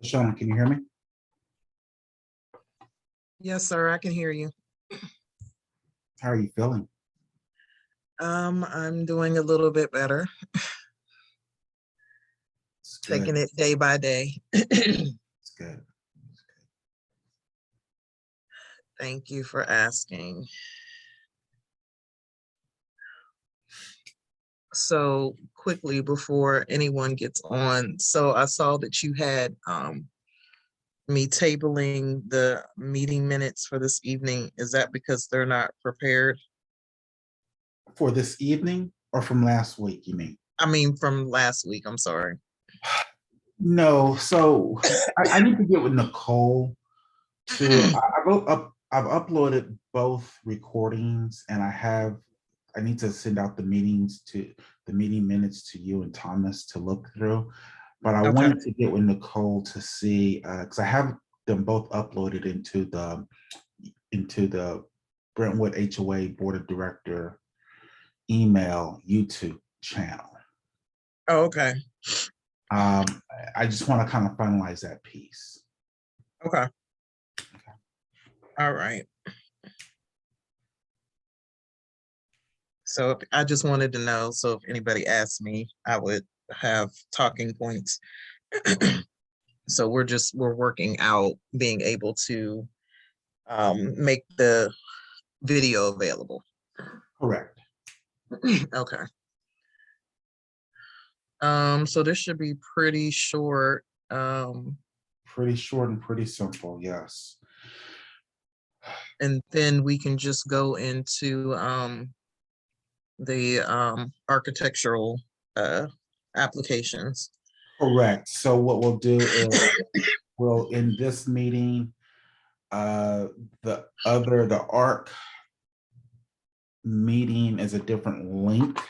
Sean, can you hear me? Yes, sir, I can hear you. How are you feeling? I'm doing a little bit better, It's taking good. it day by day. It's good. Thank you for asking. So quickly before anyone gets on, so I saw that you had me tabling the meeting minutes for this evening. Is that because they're not prepared? For this evening or from last week, you mean? I mean, from last week, I'm sorry. No, so I need to get with Nicole to I've uploaded both recordings and I need to send out the meeting minutes to you and Thomas to look through. But I Okay. wanted to get with Nicole to see because I have them both uploaded into the Brentwood HOA Board of Director email YouTube channel. Oh, okay. I just want to kind of finalize that piece. Okay. All right. So I just wanted to know, so if anybody asked me, I would have talking points. So we're working out being able to make the video available. Correct. Okay. So this should be pretty short. Pretty short and pretty simple, yes. And then we can just go into the architectural applications. Correct. So what we'll do is we'll in this meeting, the ARC meeting is a different link.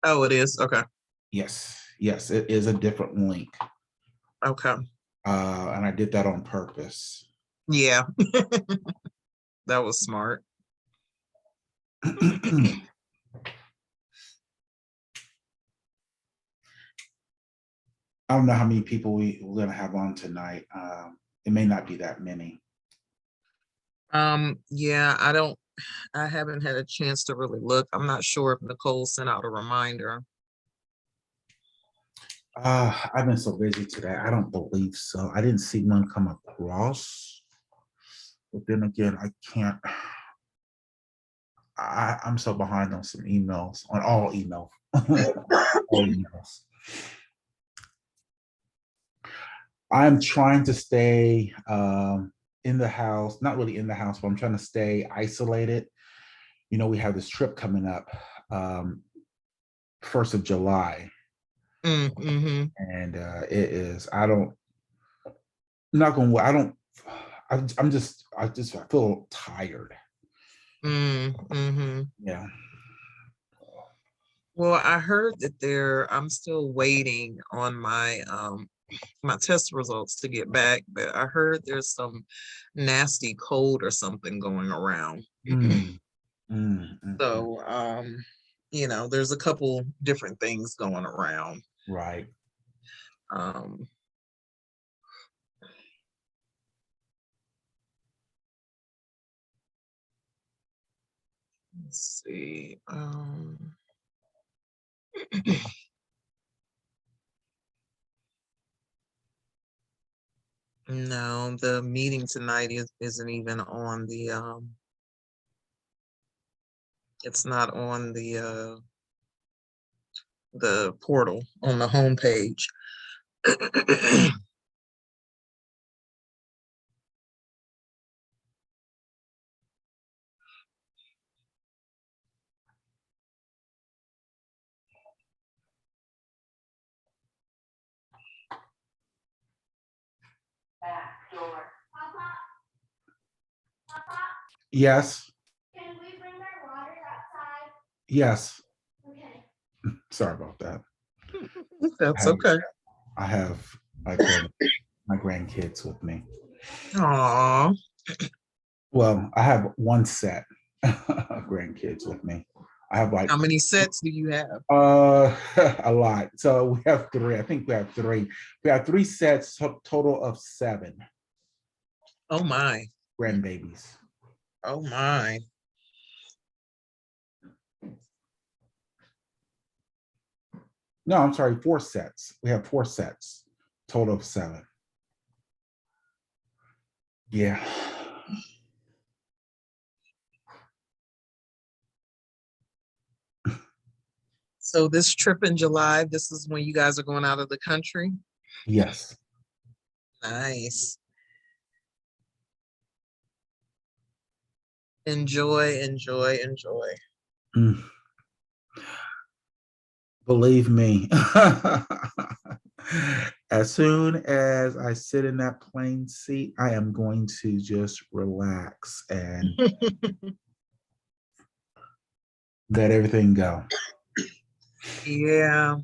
Oh, it is? Okay. Yes, it is a different link. Okay. And I did that on purpose. Yeah. That was smart. I don't know how many people we're going to have on tonight. It may not be that many. Yeah, I haven't had a chance to really look. I'm not sure if Nicole sent out a reminder. I've been so busy today. I don't believe so. I didn't see one come across. But then again, I can't. I'm so behind on some emails, on all emails. All emails. I'm trying to stay in the house, not really in the house, but I'm trying to stay isolated. You know, we have this trip coming up, 1st of July. Mm-hmm. And it is, I'm just, I feel tired. Mm-hmm. Yeah. Well, I heard that I'm still waiting on my my test results to get back, but I heard there's some nasty cold or something going around. So you know, there's a couple different things going around. Right. Let's see. No, the meeting tonight isn't even on the it's not on the portal on the homepage. Back door. Papa, Yes. can we bring our water outside? Yes. Okay. Sorry about that. That's okay. I have my grandkids with me. Aww. Well, I have one set of grandkids with me. I have like How many sets do you have? a lot. So we have three. I think we have three. We have three sets, total of 7 Oh my, grandbabies. oh my. No, I'm sorry, 4 sets. We have 4 sets, total of 7. Yeah. So this trip in July, this is when you guys are going out of the country? Yes. Nice. Enjoy, enjoy, enjoy. Mm. Believe me. As soon as I sit in that plane seat, I am going to just relax and let everything go. Yeah.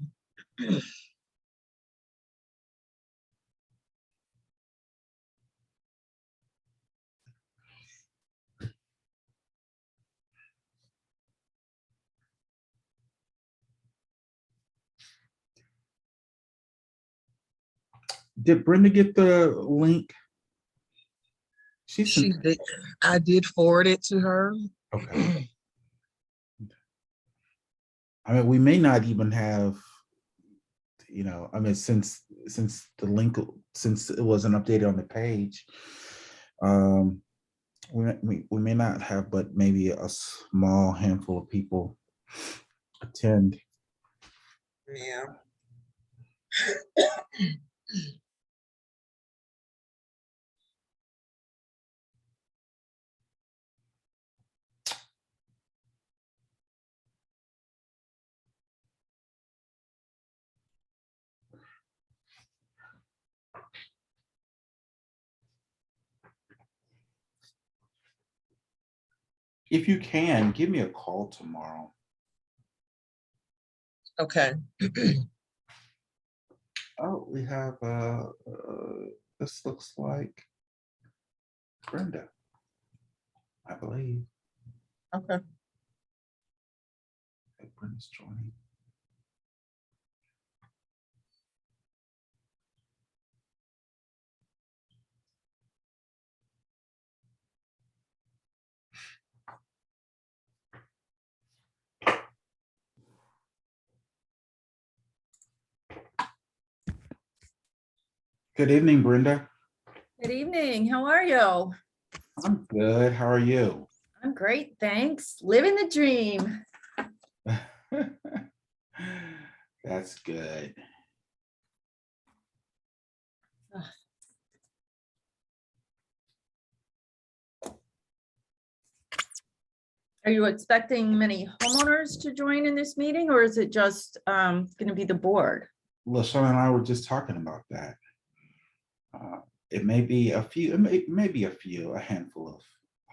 Did Brenda get the link? She She sent. did. I did forward it to her. Okay. I mean, we may not even have, I mean, since the link, since it wasn't updated on the page, we may not have, but maybe a small handful of people attend. Yeah. If you can, give me a call tomorrow. Okay. Oh, we have, this looks like Brenda, I believe. Okay. Okay, Brenda's joining. Good evening, Brenda. Good evening. How are you? I'm good. How are you? I'm great, thanks. Living the dream. That's good. Are you expecting many homeowners to join in this meeting, or is it just going to be the board? LaShawn and I were just talking about that. It may be a few, it may be a handful of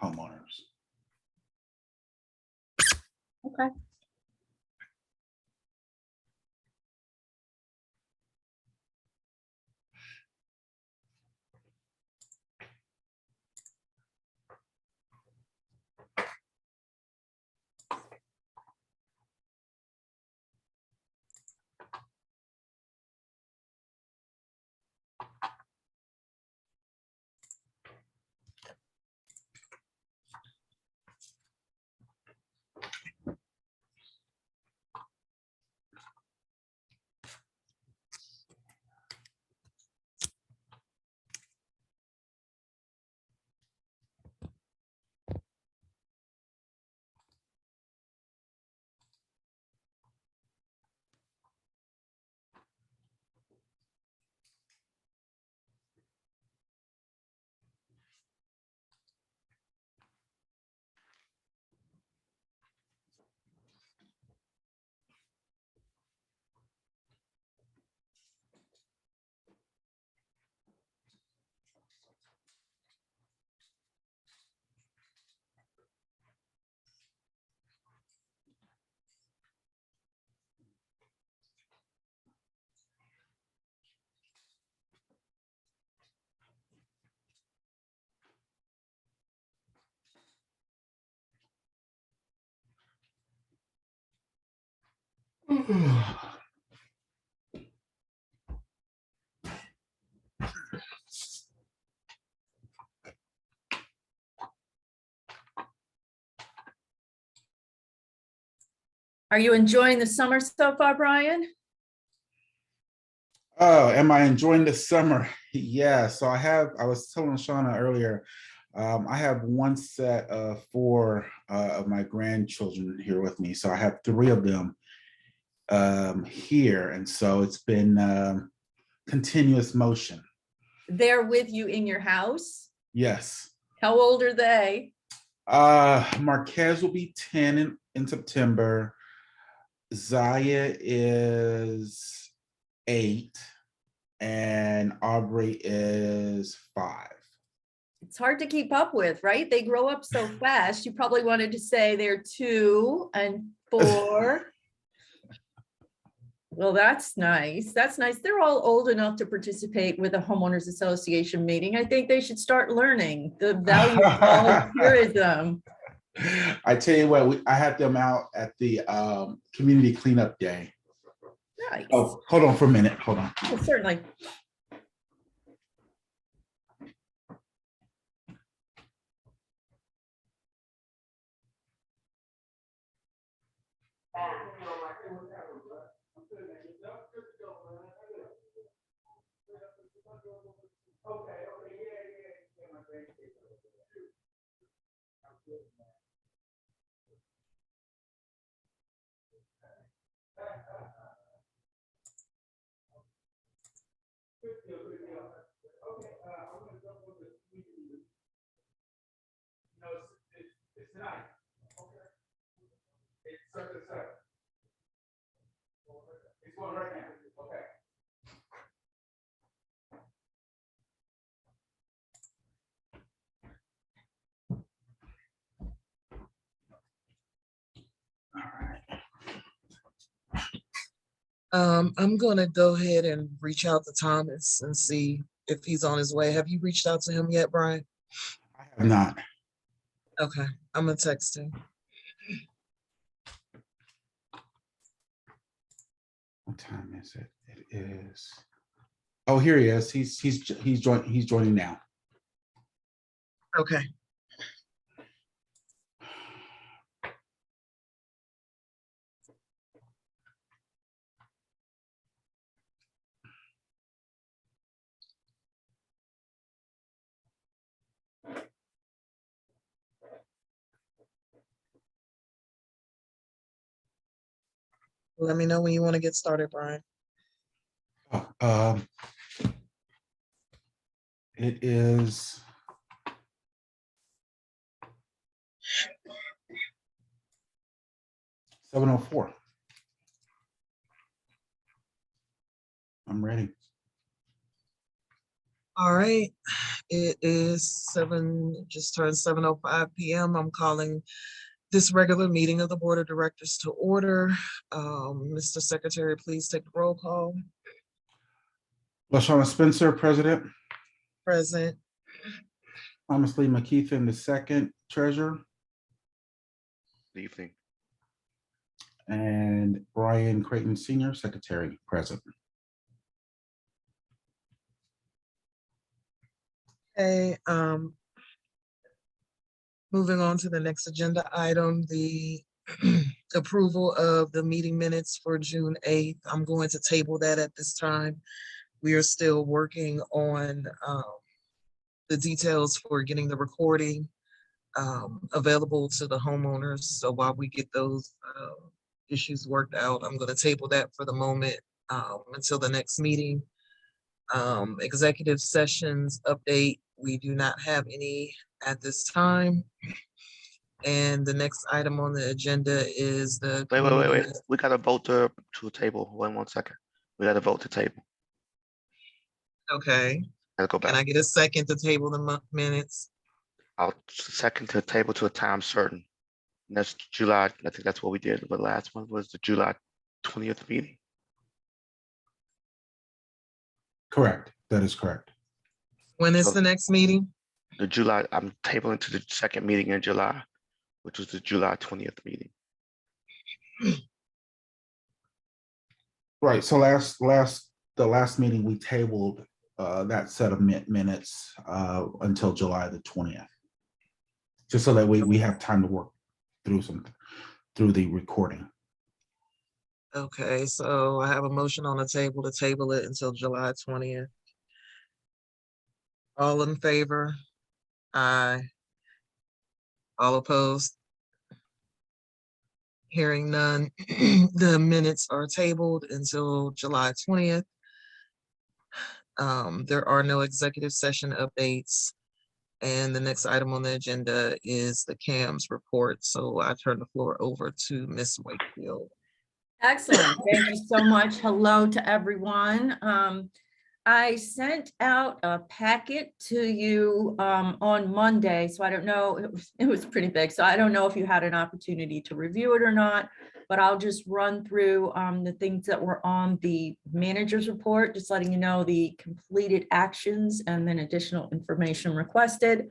homeowners. Okay. Are you enjoying the summer so far, Brian? Oh, am I enjoying the summer? Yeah, so I was telling Shauna earlier, I have one set of four of my grandchildren here with me. So I have three of them here. And so it's been continuous motion. They're with you in your house? Yes. How old are they? Marquez will be 10 in September. Zaya is 8 and Aubrey is 5. It's hard to keep up with, right? They grow up so fast. You probably wanted to say they're 2 and 4. Well, that's nice. That's nice. They're all old enough to participate with a homeowners association meeting. I think they should start learning the value of volunteerism. I tell you what, I had them out at the community cleanup day. Nice. Oh, hold on for a minute. Hold on. Oh, certainly. It's tonight. It's such and such. It's going right now. Okay. I'm gonna go ahead and reach out to Thomas and see if he's on his way. Have you reached out to him yet, Brian? I have not. Okay, I'm gonna text him. What time is it? It is. Oh, here he is. He's joining now. Okay. Let me know when you want to get started, Brian. Oh, it is 7:04. I'm ready. All right, it is just turned 7:05 p.m. I'm calling this regular meeting of the Board of Directors to order. Mr. Secretary, please take the roll call. LaShawn Spencer, President. Present. Thomas Lee McKeithen, the second treasurer. Good evening. And Brian Creighton, Senior Secretary, President. Okay, moving on to the next agenda item, the approval of the meeting minutes for June 8th. I'm going to table that at this time. We are still working on the details for getting the recording available to the homeowners. So while we get those issues worked out, I'm going to table that for the moment until the next meeting. Executive sessions update, we do not have any at this time. And the next item on the agenda is the. Wait. We got to vote to table. 1 second. We got to vote to table. Okay, Let's go can back. I get a second to table the minutes? I'll second to table to a time certain. And that's July. I think that's what we did. The last one was the July 20th meeting. Correct. That is correct. When is So- the next meeting? The July, I'm tabling to the second meeting in July, which was the July 20th meeting. Right, so the last meeting, we tabled that set of minutes until July the 20th. Just so that we have time to work through through the recording. Okay, so I have a motion on the table to table it until July 20th. All in favor? Aye. All opposed? Hearing none, the minutes are tabled until July 20th. There are no executive session updates. And the next item on the agenda is the CAMS report. So I turn the floor over to Ms. Wakefield. Excellent. Thank you so much. Hello to everyone. I sent out a packet to you on Monday, so I don't know, it was pretty big, so I don't know if you had an opportunity to review it or not, but I'll just run through the things that were on the manager's report, just letting you know the completed actions and then additional information requested.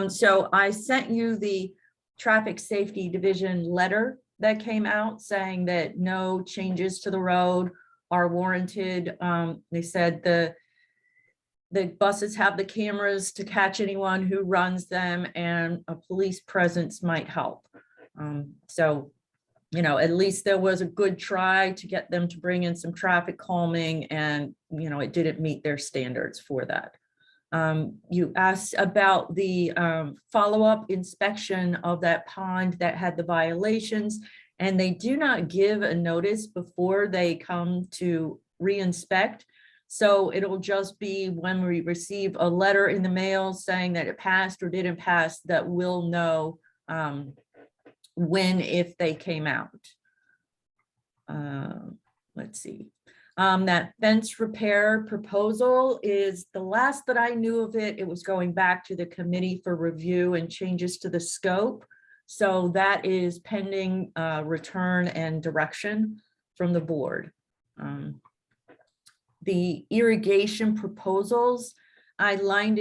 So I sent you the Traffic Safety Division letter that came out saying that no changes to the road are warranted. They said the buses have the cameras to catch anyone who runs them, and a police presence might help. So, you know, at least there was a good try to get them to bring in some traffic calming, and, you know, it didn't meet their standards for that. You asked about the follow-up inspection of that pond that had the violations, and they do not give a notice before they come to re-inspect. So it'll just be when we receive a letter in the mail saying that it passed or didn't pass that we'll know when, if they came out. Let's see. That fence repair proposal is the last that I knew of it. It was going back to the committee for review and changes to the scope. So that is pending return and direction from the board. The irrigation proposals, I outlined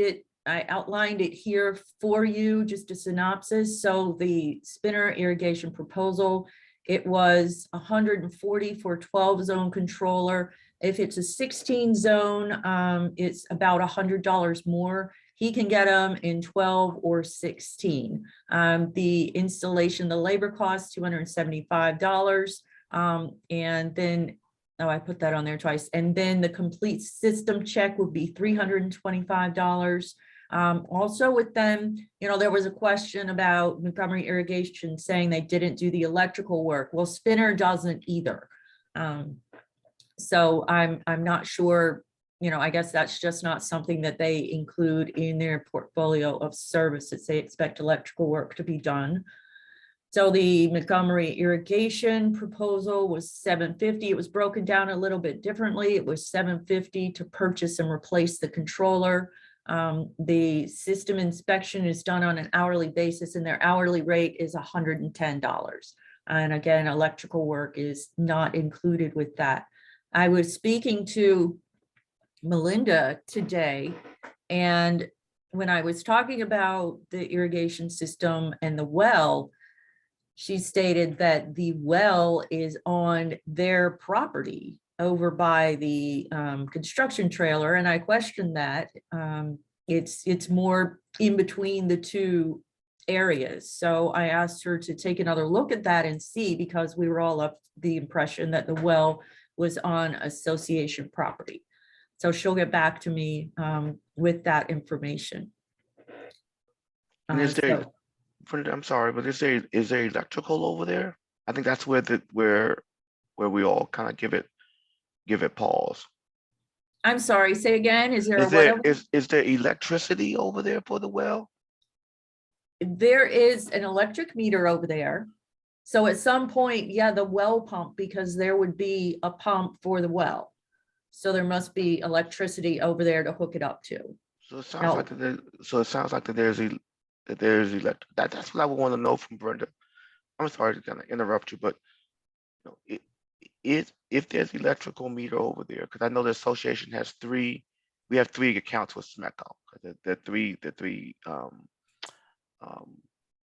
it here for you, just a synopsis. So the Spinner irrigation proposal, it was 140 for 12 zone controller. If it's a 16 zone, it's about $100 more. He can get them in 12 or 16. The installation, the labor cost, $275. And then, oh, I put that on there twice. And then the complete system check would be $325. Also with them, you know, there was a question about Montgomery Irrigation saying they didn't do the electrical work. Well, Spinner doesn't either. So I'm not sure, you know, I guess that's just not something that they include in their portfolio of services. They expect electrical work to be done. So the Montgomery irrigation proposal was $750. It was broken down a little bit differently. It was $750 to purchase and replace the controller. The system inspection is done on an hourly basis, and their hourly rate is $110. And again, electrical work is not included with that. I was speaking to Melinda today, and when I was talking about the irrigation system and the well, she stated that the well is on their property over by the construction trailer, and I questioned that. It's more in between the two areas. So I asked her to take another look at that and see, because we were all of the impression that the well was on association property. So she'll get back to me with that information. And is there, I'm sorry, but is there electrical over there? I think that's where we all kind of give it pause. I'm sorry, say again, is there Is there electricity over there for the well? There is an electric meter over there. So at some point, yeah, the well pump, because there would be a pump for the well. So there must be electricity over there to hook it up to. So it sounds like there's electric. That's what I would want to know from Brenda. I'm sorry to kind of interrupt you, but you know, if there's electrical meter over there, because I know the association has three. We have 3 accounts with SMECO. The three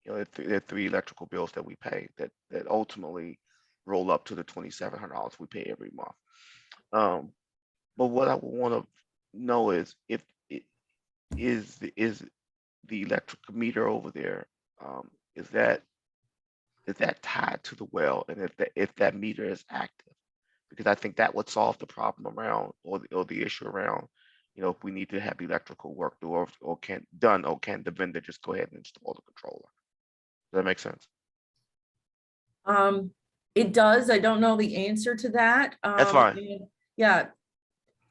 you know, there are 3 electrical bills that we pay that ultimately roll up to the $2,700 we pay every month. But what I would want to know is if it is the electric meter over there, is that tied to the well, and if that meter is active, because I think that would solve the problem around, or the issue around, if we need to have electrical work do, or can the vendor just go ahead and install the controller? Does that make sense? It does. I don't know the answer to that. That's fine. And yeah,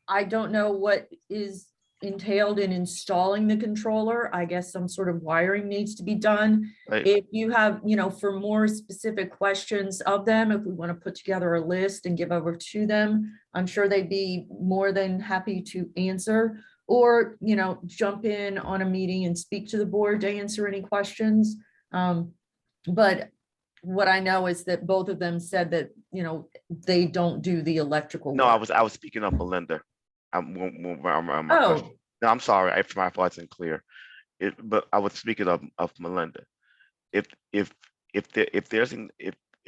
I don't know what is entailed in installing the controller. I guess some sort of wiring needs to be done. Right. If you have, for more specific questions of them, if we want to put together a list and give over to them, I'm sure they'd be more than happy to answer, or, jump in on a meeting and speak to the board to answer any questions. But what I know is that both of them said that, they don't do the electrical No, work. I was speaking of Melinda. Oh, No, I'm sorry if my thoughts ain't clear. But I was speaking of Melinda. If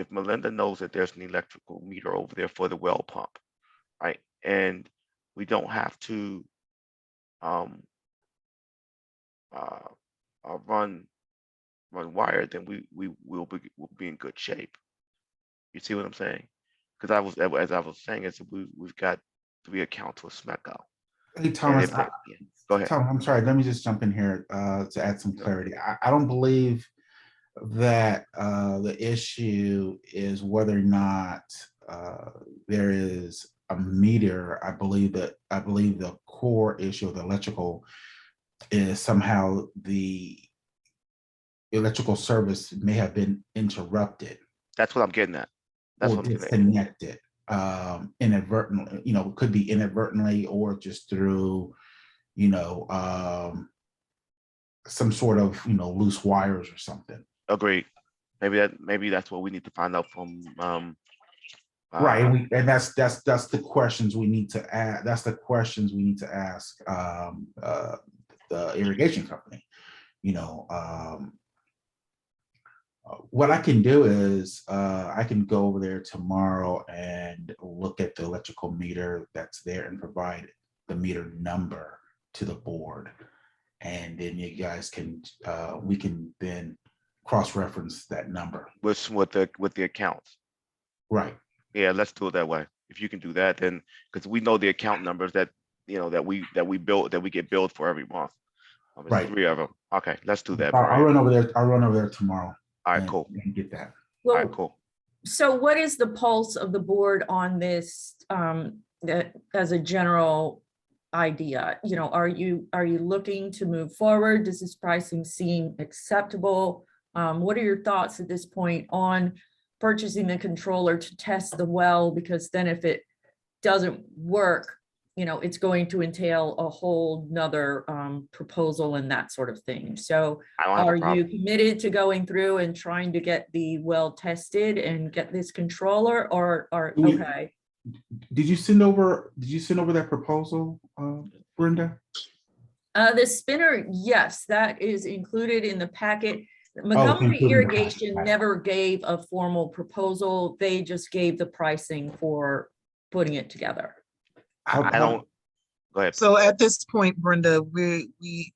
Melinda knows that there's an electrical meter over there for the well pump, right, and we don't have to run wire, then we'll be in good shape. You see what I'm saying? Because as I was saying, is we've got 3 accounts with SMECO. Hey, And Thomas, go ahead. Tom, I'm sorry, let me just jump in here to add some clarity. I don't believe that the issue is whether or not there is a meter. I believe the core issue of the electrical is somehow the electrical service may have been interrupted That's what I'm getting at. That's or what I'm getting at. disconnected inadvertently. It could be inadvertently or just through some sort of loose wires or something. Agreed. Maybe that's what we need to find out from Right, and that's the questions we need to ask. That's the questions we need to ask the irrigation company. What I can do is I can go over there tomorrow and look at the electrical meter that's there and provide the meter number to the board, and then you guys can we can then cross-reference that number. with the accounts. Right. Yeah, let's do it that way. If you can do that, then because we know the account numbers that that we get billed for every month. There's Right. 3 of them. Okay, let's do that. I'll Brian. run over there. I'll run over there tomorrow. All right, and- cool. and get that. All right, well, cool. so what is the pulse of the board on this, as a general idea? Are you looking to move forward? Does this pricing seem acceptable? What are your thoughts at this point on purchasing the controller to test the well? Because then if it doesn't work, it's going to entail a whole nother proposal and that sort of thing. So I don't have are a problem. you committed to going through and trying to get the well tested and get this controller, or okay? Did you send over that proposal, Brenda? The spinner, yes, that is included in the packet. included Montgomery in the Irrigation packet. never gave a formal proposal. They just gave the pricing for putting it together. I don't. Go ahead. So at this point, Brenda, we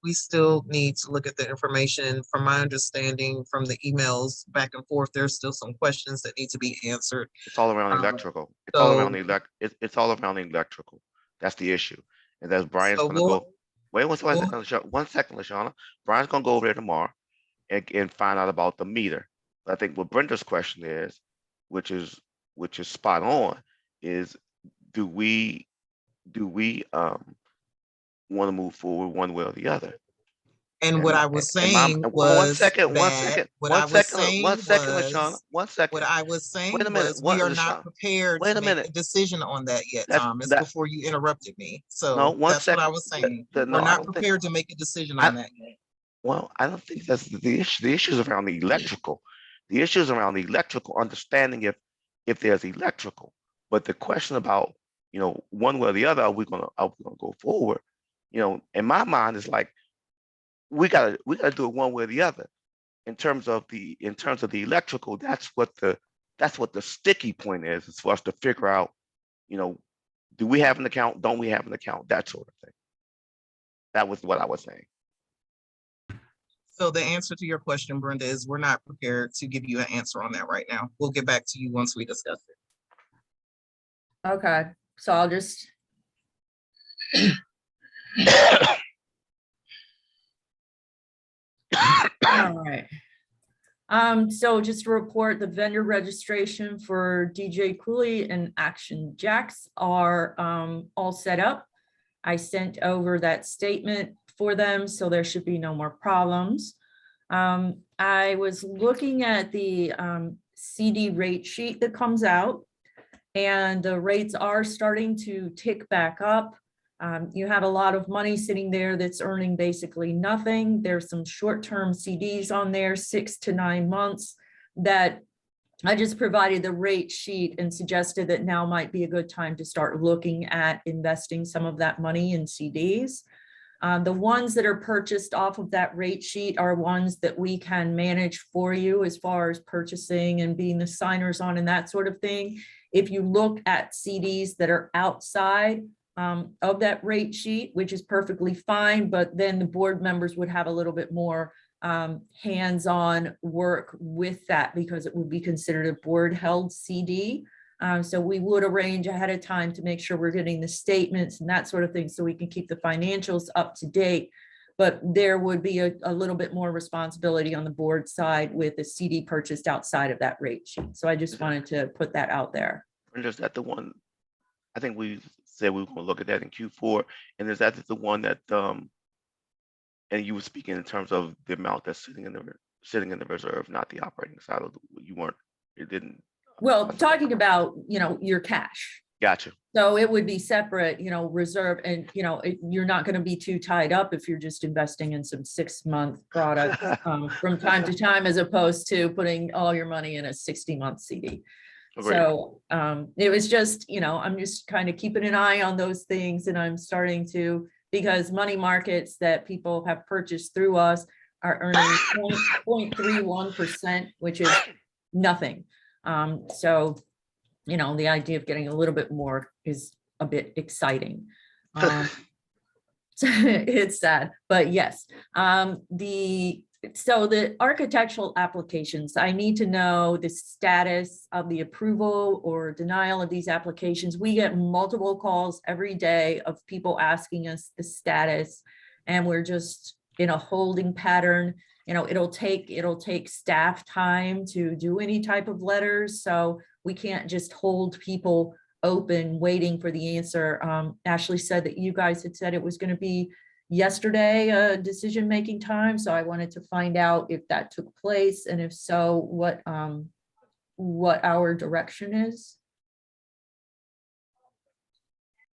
still need to look at the information. From my understanding from the emails back and forth, there's still some questions that need to be answered. It's all around electrical. It's all around it's all around electrical. That's the issue. And that's Brian's So gonna go. Wait one second, Lashana. Brian's gonna go over there tomorrow and find out about the meter. But I think what Brenda's question is, which is spot on, is do we want to move forward one way or the other? And what I was saying was one second, Lashana, what I was saying was we are not prepared to make a decision on that yet, Thomas, before you interrupted me. So that's what I was saying. We're not prepared to make a decision on that yet. Well, I don't think that's the issue. The issue is around the electrical. The issue is around the electrical, understanding if there's electrical. But the question about, one way or the other, are we gonna go forward? In my mind, it's like we gotta do it one way or the other. In terms of the electrical, that's what the that's what the sticky point is for us to figure out, you know, do we have an account? Don't we have an account? That sort of thing. That was what I was saying. So the answer to your question, Brenda, is we're not prepared to give you an answer on that right now. We'll get back to you once we discuss it. Okay, so I'll just, all right. So just to report, the vendor registration for DJ Cooley and Action Jacks are all set up. I sent over that statement for them, so there should be no more problems. I was looking at the CD rate sheet that comes out, and the rates are starting to tick back up. You have a lot of money sitting there that's earning basically nothing. There's some short-term CDs on there, 6 to 9 months, that I just provided the rate sheet and suggested that now might be a good time to start looking at investing some of that money in CDs. The ones that are purchased off of that rate sheet are ones that we can manage for you as far as purchasing and being the signers on and that sort of thing. If you look at CDs that are outside of that rate sheet, which is perfectly fine, but then the board members would have a little bit more hands-on work with that because it would be considered a board-held CD. So we would arrange ahead of time to make sure we're getting the statements and that sort of thing so we can keep the financials up to date. But there would be a little bit more responsibility on the board side with a CD purchased outside of that rate sheet. So I just wanted to put that out there. And is that the one? I think we said we were going to look at that in Q4. And is that the one that and you were speaking in terms of the amount that's sitting in the reserve, not the operating side of you weren't. It didn't. Well, talking about, your cash. Gotcha. So it would be separate, reserve, and, you're not going to be too tied up if you're just investing in some 6-month product from time to time, as opposed to putting all your money in a 60-month CD. Agreed. So it was just, I'm just kind of keeping an eye on those things, and I'm starting to, because money markets that people have purchased through us are earning 0.31%, which is nothing. So, the idea of getting a little bit more is a bit exciting. It's sad, but yes. So the architectural applications, I need to know the status of the approval or denial of these applications. We get multiple calls every day of people asking us the status, and we're just in a holding pattern. It'll take staff time to do any type of letters, so we can't just hold people open waiting for the answer. Ashley said that you guys had said it was going to be yesterday, decision-making time, so I wanted to find out if that took place, and if so, what our direction is.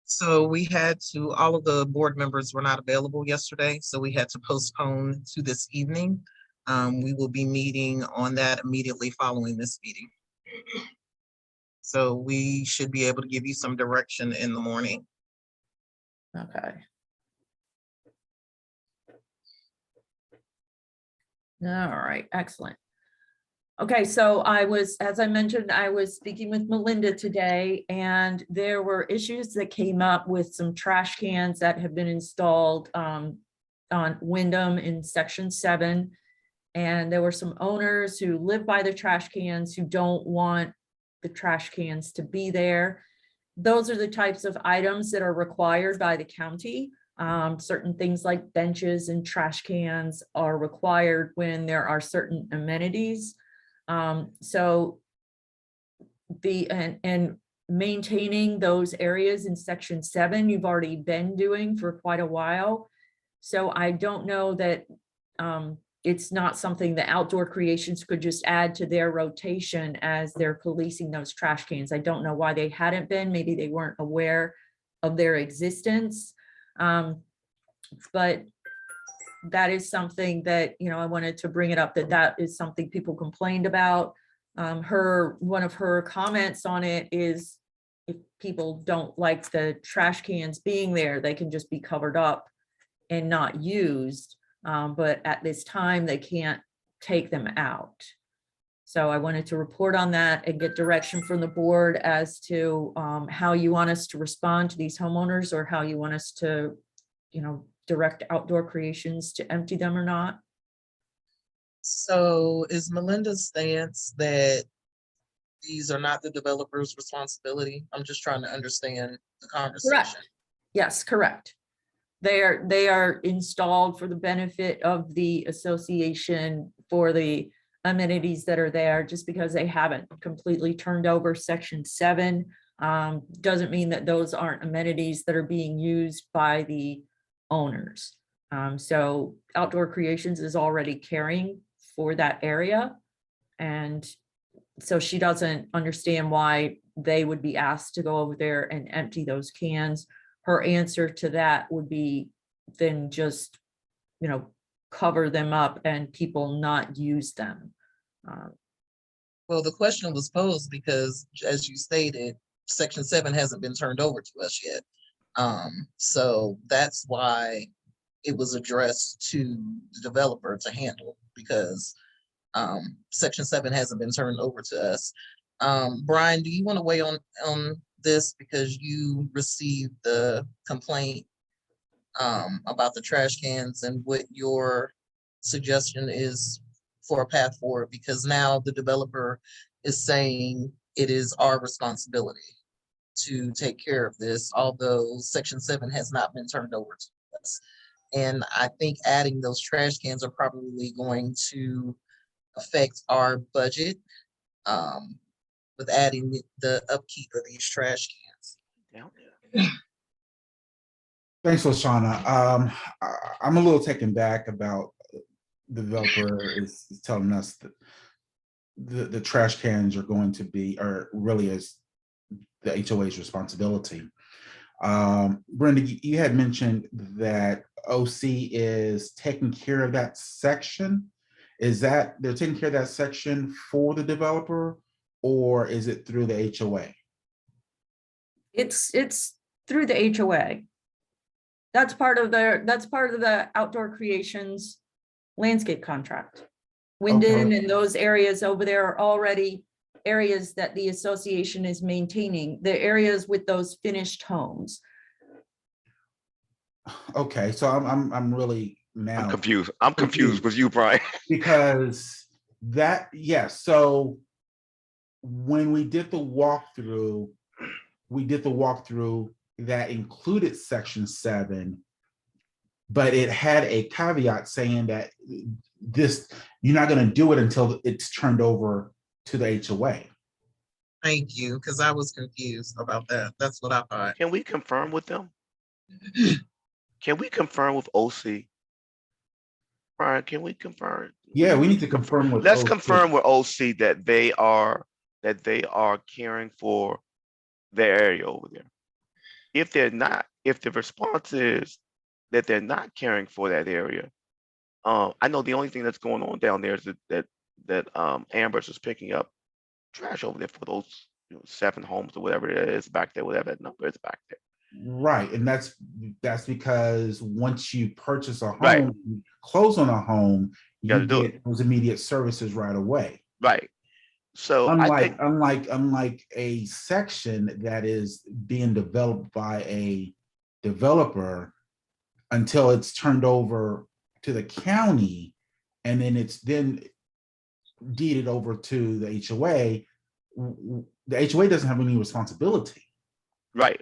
So we had to, all of the board members were not available yesterday, so we had to postpone to this evening. We will be meeting on that immediately following this meeting. So we should be able to give you some direction in the morning. Okay. All right, excellent. Okay, so as I mentioned, I was speaking with Melinda today, and there were issues that came up with some trash cans that have been installed on Wyndham in Section 7. And there were some owners who live by the trash cans who don't want the trash cans to be there. Those are the types of items that are required by the county. Certain things like benches and trash cans are required when there are certain amenities. So maintaining those areas in Section 7, you've already been doing for quite a while. So I don't know that it's not something the Outdoor Creations could just add to their rotation as they're policing those trash cans. I don't know why they hadn't been. Maybe they weren't aware of their existence. But that is something that, I wanted to bring it up, that is something people complained about. One of her comments on it is, if people don't like the trash cans being there, they can just be covered up and not used. But at this time, they can't take them out. So I wanted to report on that and get direction from the board as to how you want us to respond to these homeowners, or how you want us to, direct Outdoor Creations to empty them or not. So is Melinda's stance that these are not the developer's responsibility? I'm just trying to understand the conversation. Yes, correct. They are installed for the benefit of the association for the amenities that are there. Just because they haven't completely turned over section 7 doesn't mean that those aren't amenities that are being used by the owners. So Outdoor Creations is already caring for that area, and so she doesn't understand why they would be asked to go over there and empty those cans. Her answer to that would be then just, cover them up and people not use them. Well, the question was posed because, as you stated, section 7 hasn't been turned over to us yet. So that's why it was addressed to the developer to handle, because section 7 hasn't been turned over to us. Brian, do you want to weigh on this, because you received the complaint about the trash cans, and what your suggestion is for a path forward? Because now the developer is saying it is our responsibility to take care of this, although section 7 has not been turned over to us. And I think adding those trash cans are probably going to affect our budget with adding the upkeep of these trash cans. Yeah. Thanks, Lashana. I'm a little taken back about the developer is telling us that the trash cans are going to be, or really is the HOA's responsibility. Brenda, you had mentioned that OC is taking care of that section. Is that they're taking care of that section for the developer, or is it through the HOA? It's through the HOA. That's part of the Outdoor Creations landscape contract. Winden Okay. and those areas over there are already areas that the association is maintaining, the areas with those finished homes. Okay, so I'm really now I'm confused. I'm confused with you, Brian. because that, yes. So when we did the walkthrough, that included section 7, but it had a caveat saying that this, you're not going to do it until it's turned over to the HOA. Thank you, because I was confused about that. That's what I thought. Can we confirm with them? Can we confirm with OC? Brian, can we confirm? Yeah, we need to confirm with Let's OC. confirm with OC that they are caring for their area over there. If they're not, if the response is that they're not caring for that area, I know the only thing that's going on down there is that Amber's is picking up trash over there for those 7 homes or whatever it is back there, whatever that number is back there. Right, and that's because once you purchase a home, Right. you close on a home, you gotta do get those immediate services right away. Right. So I think Unlike a section that is being developed by a developer until it's turned over to the county, and then it's then deeded over to the HOA. The HOA doesn't have any responsibility. right.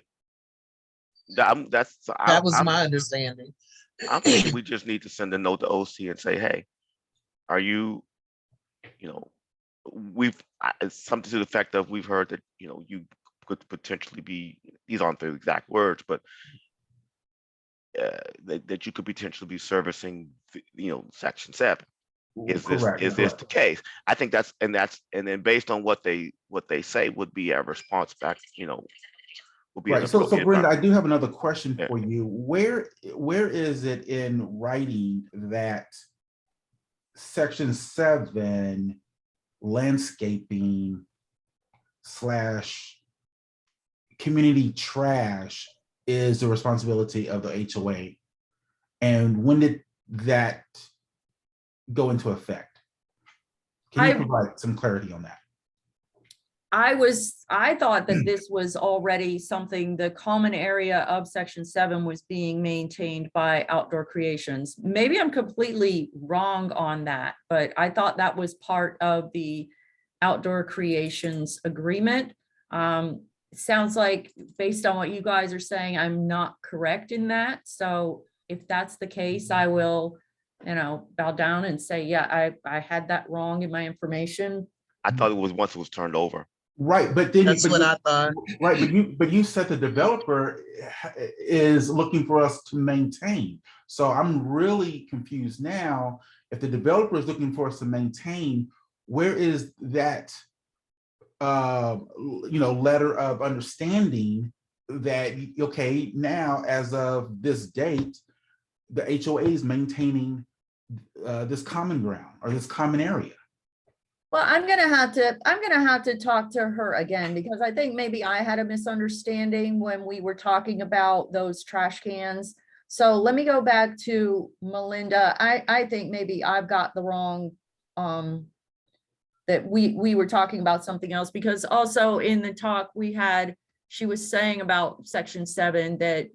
That was my understanding. I'm thinking we just need to send a note to OC and say, hey, are you, it's something to the effect of, we've heard that, you could potentially be, these aren't the exact words, but that you could potentially be servicing, section 7. Is this the case? I think and then based on what they say would be a response back, will be right. So Brenda, I do have another question for you. Where is it in writing that section 7 landscaping / community trash is the responsibility of the HOA? And when did that go into effect? Can you I- provide some clarity on that? I thought that this was already something, the common area of section 7 was being maintained by Outdoor Creations. Maybe I'm completely wrong on that, but I thought that was part of the Outdoor Creations agreement. Sounds like, based on what you guys are saying, I'm not correct in that. So if that's the case, I will, bow down and say, yeah, I had that wrong in my information. I thought it was once it was turned over. Right, but then That's what I thought. right, but you said the developer is looking for us to maintain. So I'm really confused now. If the developer is looking for us to maintain, where is that letter of understanding that, okay, now as of this date, the HOA is maintaining this common ground or this common area? Well, I'm gonna have to talk to her again, because I think maybe I had a misunderstanding when we were talking about those trash cans. So let me go back to Melinda. I think maybe I've got the wrong, that we were talking about something else, because also in the talk we had, she was saying about section 7 that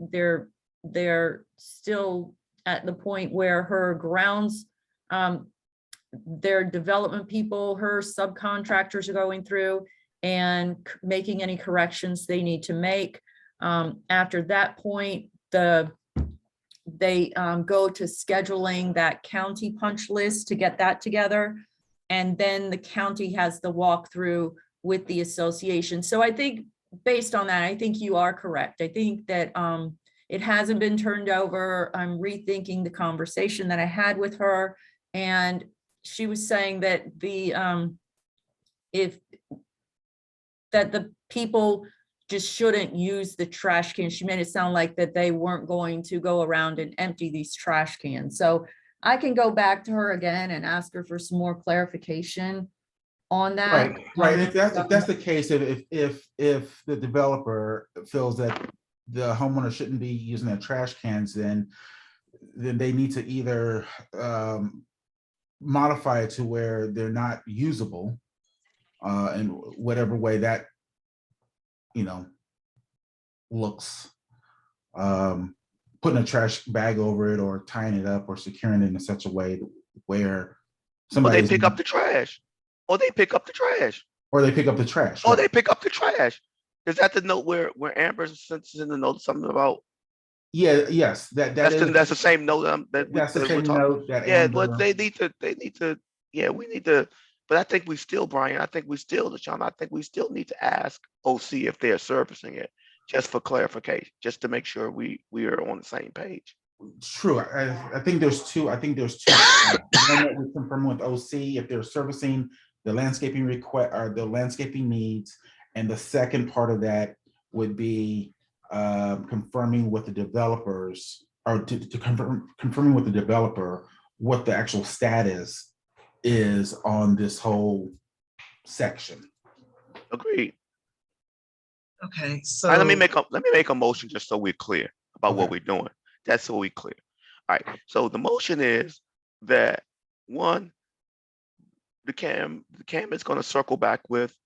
they're still at the point where her grounds, their development people, her subcontractors are going through and making any corrections they need to make. After that point, they go to scheduling that county punch list to get that together. And then the county has the walkthrough with the association. So I think based on that, I think you are correct. I think that it hasn't been turned over. I'm rethinking the conversation that I had with her, and she was saying that the people just shouldn't use the trash cans. She made it sound like that they weren't going to go around and empty these trash cans. So I can go back to her again and ask her for some more clarification on that. Right. If that's the case, if the developer feels that the homeowner shouldn't be using their trash cans, then they need to either modify it to where they're not usable in whatever way that looks, putting a trash bag over it or tying it up or securing it in such a way where Or somebody they pick up the trash. Or they pick up the trash. or they pick up the trash. Or Right. they pick up the trash. Is that the note where Amber sent in the note something about? Yes, That's the same note that's the we're same talking. note that Yeah, Amber. but they need to, yeah, we need to, but I think we still, Brian, LaShawn, I think we still need to ask OC if they're servicing it, just for clarification, just to make sure we are on the same page. True. I think there's two. I think there's two. One that we confirm with OC if they're servicing the landscaping request or the landscaping needs, and the second part of that would be confirming with the developers, or to confirming with the developer what the actual status is on this whole section. Agreed. Okay, so All right, let me make a motion just so we're clear about what Okay. we're doing. That's so we're clear. All right. So the motion is that one, the CAM is going to circle back with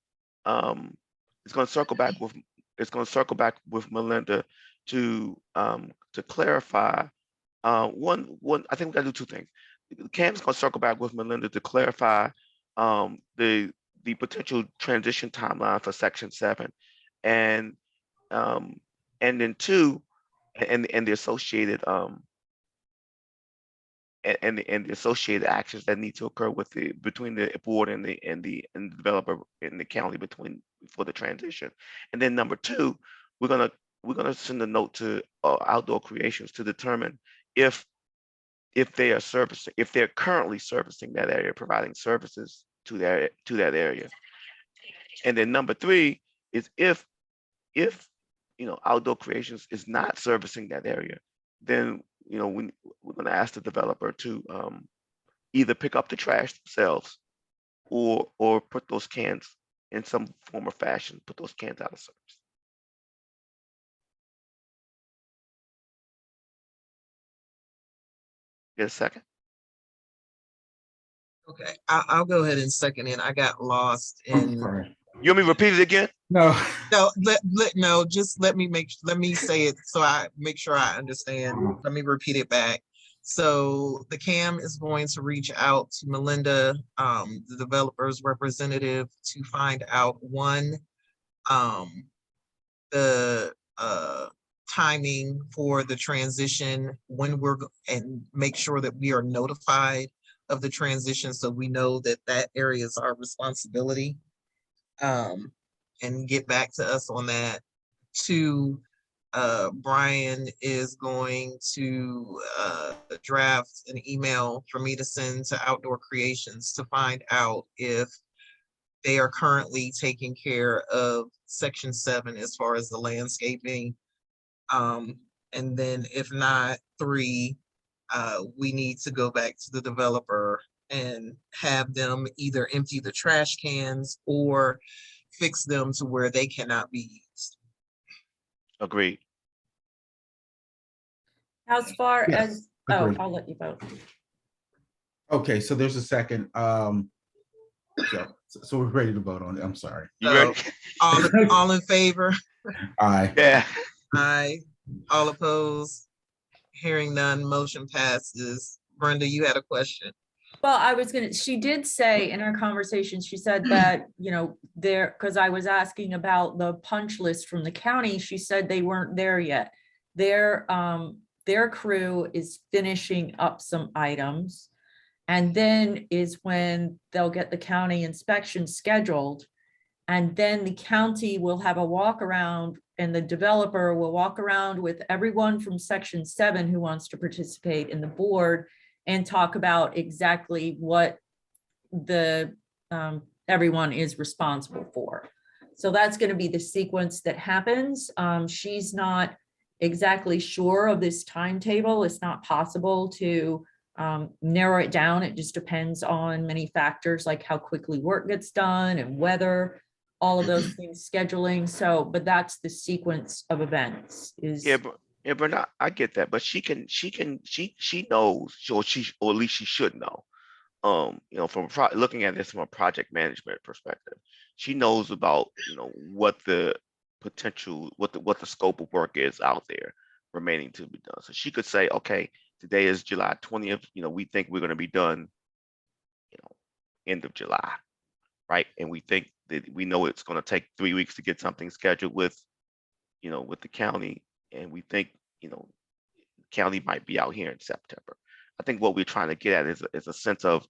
Melinda to clarify one I think we got to do two things. CAM is going to circle back with Melinda to clarify the potential transition timeline for section 7, and then two, and the associated and the associated actions that need to occur between the board and the developer in the county for the transition. And then number two, we're gonna send a note to Outdoor Creations to determine if they're currently servicing that area, providing services to that area. And then number three is if Outdoor Creations is not servicing that area, then we're going to ask the developer to either pick up the trash themselves or put those cans in some form or fashion, put those cans out of service. Get a second? Okay, I'll go ahead and second it. I got lost I'm in, sorry. You want me to repeat it again? No. no, just let me say it so I make sure I understand. Let me repeat it back. So the CAM is going to reach out to Melinda, the developer's representative, to find out one, the timing for the transition, when and make sure that we are notified of the transition so we know that that area is our responsibility. And get back to us on that. Two, Brian is going to draft an email for me to send to Outdoor Creations to find out if they are currently taking care of section 7 as far as the landscaping. And then if not, 3, we need to go back to the developer and have them either empty the trash cans or fix them to where they cannot be used. Agreed. As far Yes, as, oh, agreed. I'll let you vote. Okay, so there's a second. So we're ready to vote on it. I'm sorry. You So, ready? all in favor? Aye. Yeah. Aye. All opposed? Hearing none, motion passes. Brenda, you had a question. Well, she did say in our conversation, she said that, because I was asking about the punch list from the county, she said they weren't there yet. Their crew is finishing up some items. And then is when they'll get the county inspection scheduled. And then the county will have a walk around and the developer will walk around with everyone from section 7 who wants to participate in the board and talk about exactly what the everyone is responsible for. So that's going to be the sequence that happens. She's not exactly sure of this timetable. It's not possible to narrow it down. It just depends on many factors like how quickly work gets done and weather, all of those things, scheduling. So, but that's the sequence of events is. Yeah, but I get that, but she knows, or at least she should know. From looking at this from a project management perspective, she knows about, what the potential, what the scope of work is out there remaining to be done. So she could say, okay, today is July 20th. We think we're going to be done, end of July, right? And we think that we know it's going to take 3 weeks to get something scheduled with the county, and we think, county might be out here in September. I think what we're trying to get at is a sense of,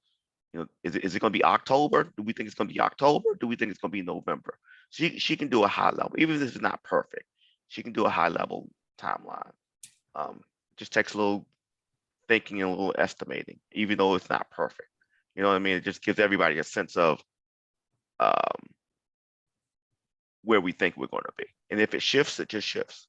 is it going to be October? Do we think it's going to be October? Do we think it's going to be November? She can do a high level, even if it's not perfect. She can do a high level timeline. Just takes a little thinking and a little estimating, even though it's not perfect. You know what I mean? It just gives everybody a sense of where we think we're going to be. And if it shifts, it just shifts.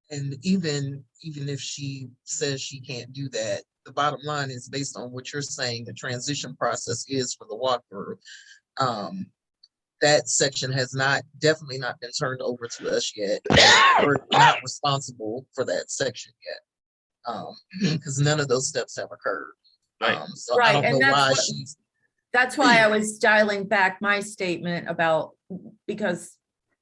And even if she says she can't do that, the bottom line is based on what you're saying, the transition process is for the walkthrough. That section has definitely not been turned over to us yet. We're not responsible for that section yet. Because none of those steps have occurred. Right. So Right, I don't and know why that's she's. That's why I was dialing back my statement about, because,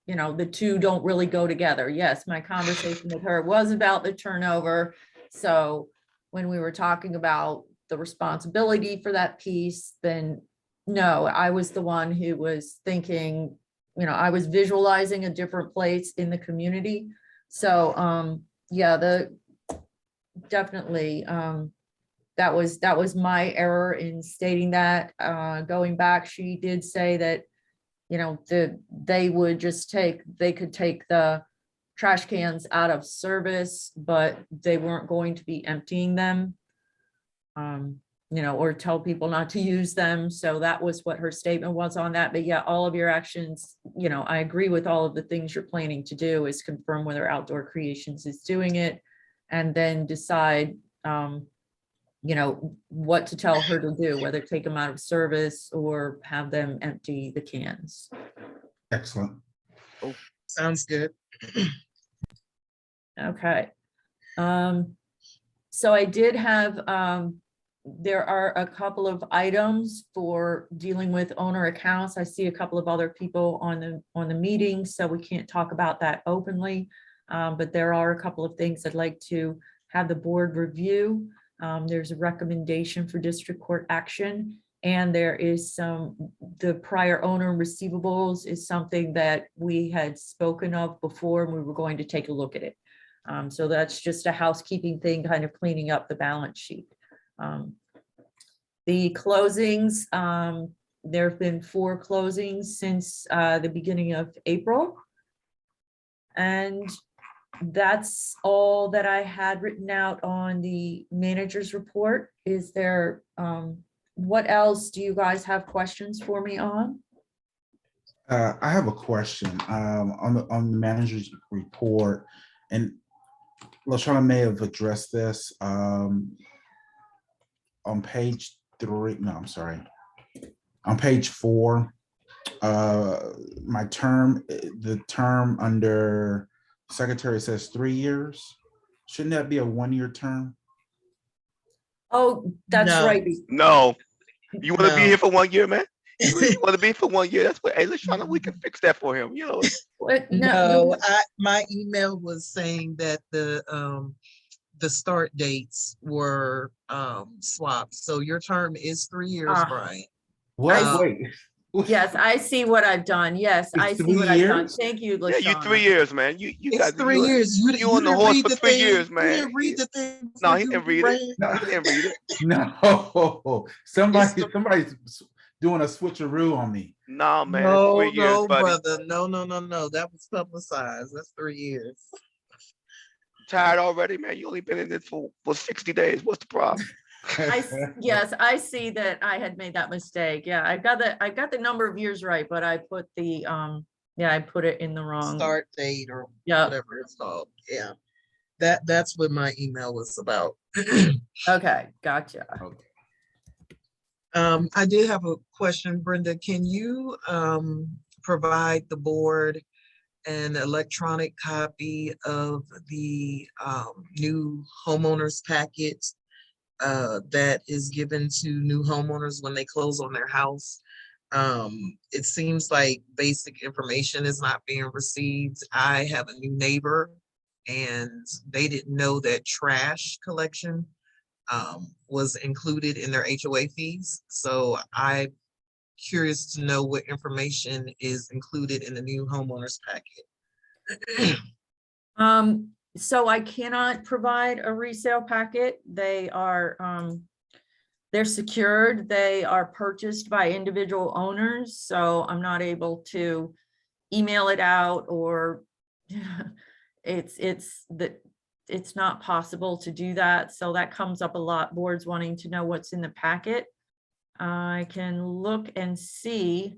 the two don't really go together. Yes, my conversation with her was about the turnover. So when we were talking about the responsibility for that piece, then no, I was the one who was thinking, I was visualizing a different place in the community. So, yeah, definitely, that was my error in stating that. Going back, she did say that, they could take the trash cans out of service, but they weren't going to be emptying them. Or tell people not to use them. So that was what her statement was on that. But yeah, all of your actions, I agree with all of the things you're planning to do, is confirm whether Outdoor Creations is doing it, and then decide what to tell her to do, whether take them out of service or have them empty the cans. Excellent. Sounds good. Okay. So I did have there are a couple of items for dealing with owner accounts. I see a couple of other people on the meeting, so we can't talk about that openly. But there are a couple of things I'd like to have the board review. There's a recommendation for district court action, and there is the prior owner receivables is something that we had spoken of before, and we were going to take a look at it. So that's just a housekeeping thing, kind of cleaning up the balance sheet. The closings, there have been 4 closings since the beginning of April. And that's all that I had written out on the manager's report. Is there, what else do you guys have questions for me on? I have a question on the manager's report, and LaShawna may have addressed this on page 3. No, I'm sorry. On page 4, the term under secretary says 3 years. Shouldn't that be a 1-year term? Oh, that's No. right. No, you want to be No. here for 1 year, man? You want to be for 1 year? That's what. Hey, LaShawna, we can fix that for him. You know. What? No, my email was saying that the start dates were swapped. So your term is 3 years, Ah. Brian. What? Wait. Yes, I see what I've done. Yes, It's I see 3 what I've done. years? Thank you, Yeah, you 3 LaShawna. years, man. You It's got 3 years. You on the didn't horse read for the 3 thing. years, man. You didn't read the thing. No, before he you didn't read ran. it. No. He didn't read it. No, somebody's doing a switcheroo on me. No, man. No, it's 3 years, no, buddy. brother. No. That was publicized. That's 3 years. Tired already, man. You only been in this for 60 days. What's the problem? Yes, I see that I had made that mistake. Yeah, I got the number of years right, but I put the, I put it in the wrong. Start date or Yeah, whatever it's called. Yeah. That's what my email was about. okay, gotcha. I did have a question, Brenda. Can you provide the board an electronic copy of the new homeowners packet that is given to new homeowners when they close on their house? It seems like basic information is not being received. I have a new neighbor and they didn't know that trash collection was included in their HOA fees. So I'm curious to know what information is included in the new homeowners packet. So I cannot provide a resale packet. They are, they're secured. They are purchased by individual owners. So I'm not able to email it out, or it's not possible to do that. So that comes up a lot, boards wanting to know what's in the packet. I can look and see.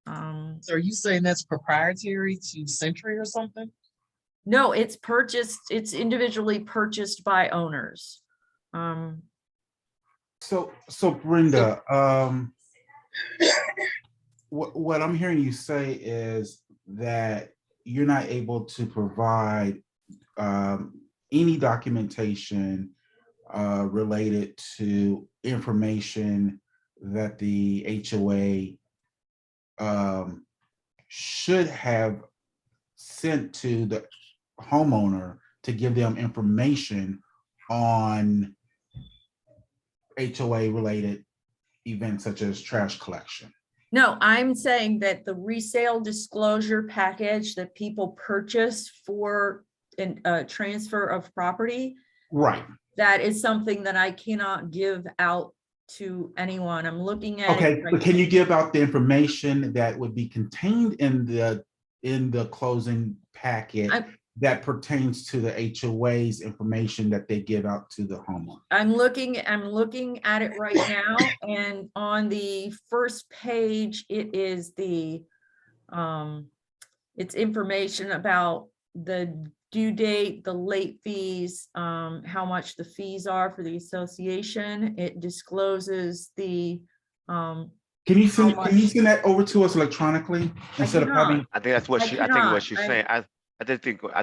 So are you saying that's proprietary to Century or something? No, it's purchased, it's individually purchased by owners. So Brenda, what I'm hearing you say is that you're not able to provide any documentation related to information that the HOA should have sent to the homeowner to give them information on HOA related events such as trash collection. No, I'm saying that the resale disclosure package that people purchase for a transfer of property, Right. that is something that I cannot give out to anyone. I'm looking at. Okay, it right but can now. you give out the information that would be contained in the closing packet that pertains to the HOA's information that they give out to the homeowner? I'm looking at it right now, and on the first page, it is the, it's information about the due date, the late fees, how much the fees are for the association. It discloses the, Can you send that over to us electronically instead of having? I think that's what I she. I think cannot. what she's saying. I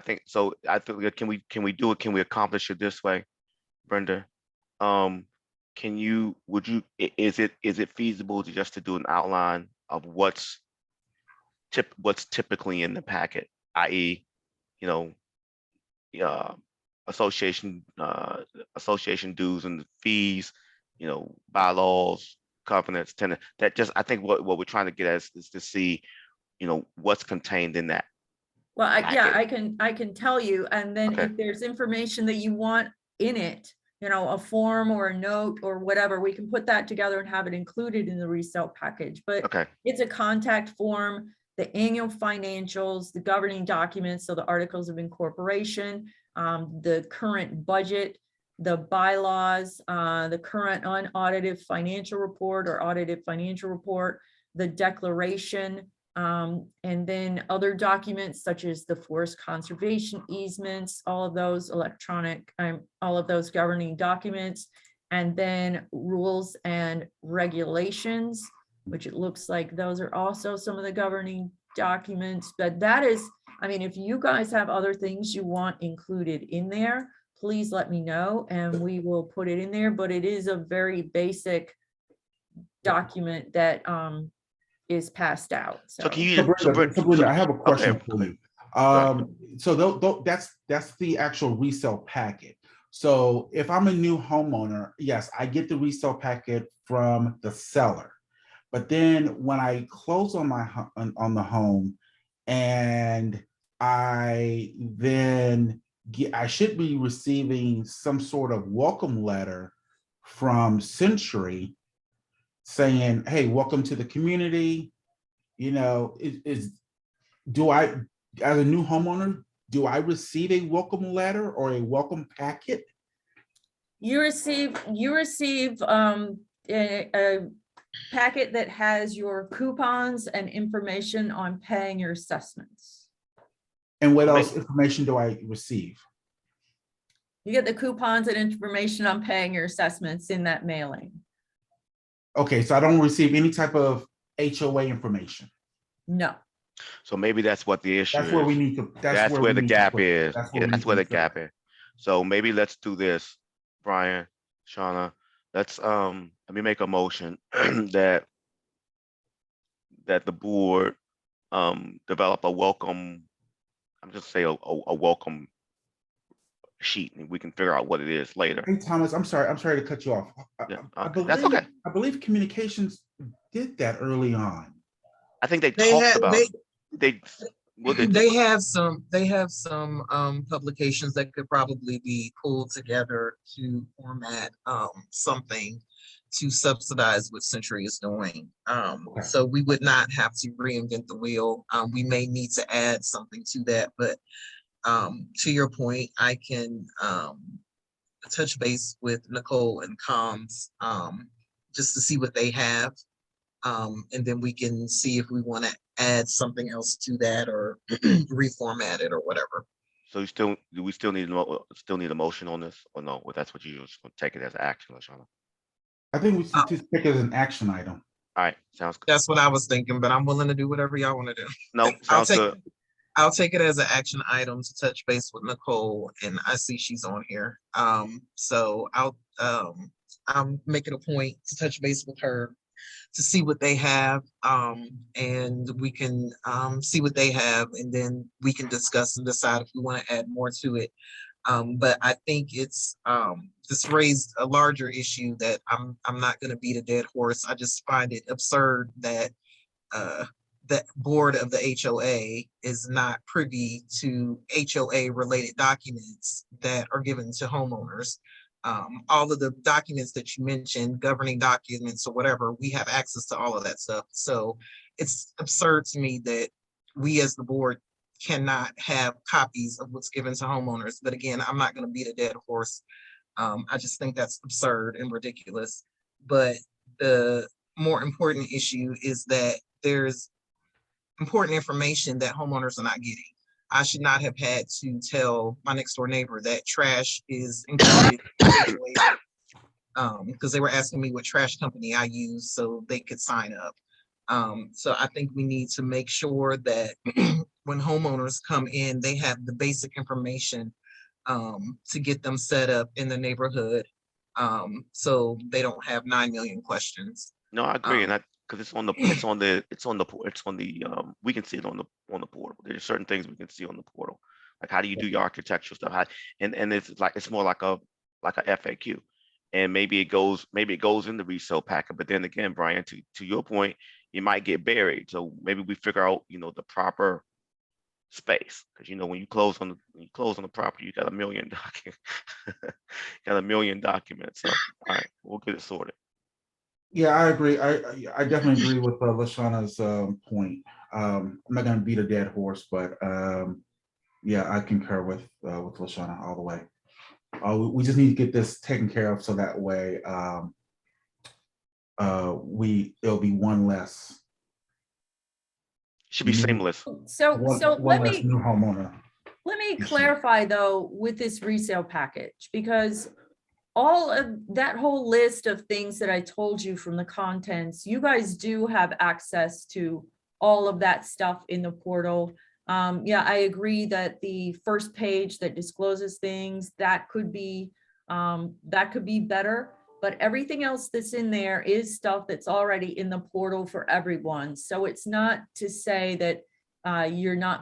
think so. I think can we do it? Can we accomplish it this way, Brenda? is it feasible to just to do an outline of what's typically in the packet, i.e., you know, uh, association dues and fees, you know, bylaws, covenants, tenant, that just, I think what we're trying to get at is to see, you know, what's contained in that. Well, yeah, packet. I can tell you, and then Okay. if there's information that you want in it, you know, a form or a note or whatever, we can put that together and have it included in the resale package. But Okay. it's a contact form, the annual financials, the governing documents, so the articles of incorporation, the current budget, the bylaws, the current unaudited financial report or audited financial report, the declaration, and then other documents such as the forest conservation easements, all of those electronic, all of those governing documents, and then rules and regulations, which it looks like those are also some of the governing documents. But that is, I mean, if you guys have other things you want included in there, please let me know and we will put it in there. But it is a very basic document that is passed out. So can So you, So Brenda, I have a question okay. for you. Right. So that's the actual resale packet. So if I'm a new homeowner, yes, I get the resale packet from the seller. But then when I close on on the home, and I I should be receiving some sort of welcome letter from Century saying, "Hey, welcome to the community." You know, do I, as a new homeowner, do I receive a welcome letter or a welcome packet? you receive a packet that has your coupons and information on paying your assessments. And what else information do I receive? You get the coupons and information on paying your assessments in that mailing. Okay, so I don't receive any type of HOA information. No. So maybe that's what the issue That's where we is. need to. That's where where we the need to gap put- is. That's Yeah, that's where the consider. gap is. So maybe let's do this, Brian, Shauna. Let's let me make a motion that the board develop a welcome. I'm just say a welcome sheet, and we can figure out what it is later. Hey Thomas, I'm sorry to cut you off. Yeah, I okay. That's okay. I believe communications did that early on. I think they They talked had- about they- what they They have some publications that could probably be pulled together to format something to subsidize what Century is doing. So we would not have to reinvent the wheel. We may need to add something to that, but to your point, I can touch base with Nicole and Comms just to see what they have. And then we can see if we want to add something else to that or reformat it or whatever. So do we still need a motion on this, or no? Well, that's what you just take it as action, Lashana. I think we should just pick it as an action item. All right, sounds good. That's what I was thinking, but I'm willing to do whatever y'all want to do. No, sounds good. I'll take it as an action item to touch base with Nicole, and I see she's on here. So I'll make it a point to touch base with her to see what they have, and we can see what they have, and then we can discuss and decide if we want to add more to it. But I think it's this raised a larger issue that I'm not going to beat a dead horse. I just find it absurd that the board of the HOA is not privy to HOA related documents that are given to homeowners. All of the documents that you mentioned, governing documents or whatever, we have access to all of that stuff. So it's absurd to me that we as the board cannot have copies of what's given to homeowners. But again, I'm not going to beat a dead horse. I just think that's absurd and ridiculous. But the more important issue is that there's important information that homeowners are not getting. I should not have had to tell my next door neighbor that trash is included because they were asking me what trash company I use so they could sign up. So I think we need to make sure that when homeowners come in, they have the basic information to get them set up in the neighborhood. So they don't have 9 million questions. No, I agree, and Um, because we can see it on the portal. There's certain things we can see on the portal, like how do you do your architectural stuff, and it's more like a FAQ, and maybe it goes in the resale packet, but then again, Brian, to your point, you might get buried. So maybe we figure out the proper space, because when you close on the property, you got a million documents. So all right, we'll get it sorted. Yeah, I agree. I definitely agree with Lashana's point. I'm not going to beat a dead horse, but yeah, I concur with Lashana all the way. We just need to get this taken care of so that way it'll be one less Should be new- seamless. So one less new homeowner. let me issue. clarify though with this resale package, because all of that whole list of things that I told you from the contents, you guys do have access to all of that stuff in the portal. Yeah, I agree that the first page that discloses things, that could be better, but everything else that's in there is stuff that's already in the portal for everyone. So it's not to say that you're not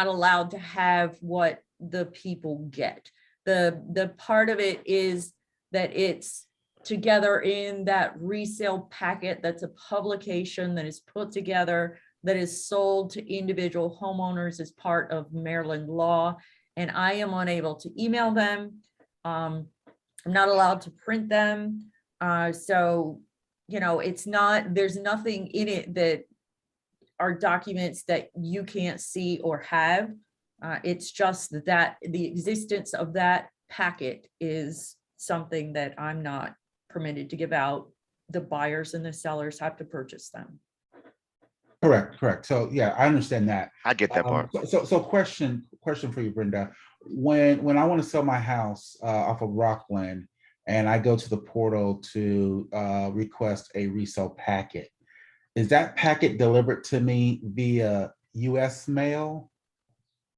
allowed to have what the people get. The part of it is that it's together in that resale packet. That's a publication that is put together, that is sold to individual homeowners as part of Maryland law. And I am unable to email them. I'm not allowed to print them. So, there's nothing in it that are documents that you can't see or have. It's just that the existence of that packet is something that I'm not permitted to give out. The buyers and the sellers have to purchase them. Correct. So yeah, I understand that. I get that part. So question for you, Brenda. When I want to sell my house off of Rockland and I go to the portal to request a resale packet, is that packet delivered to me via US mail,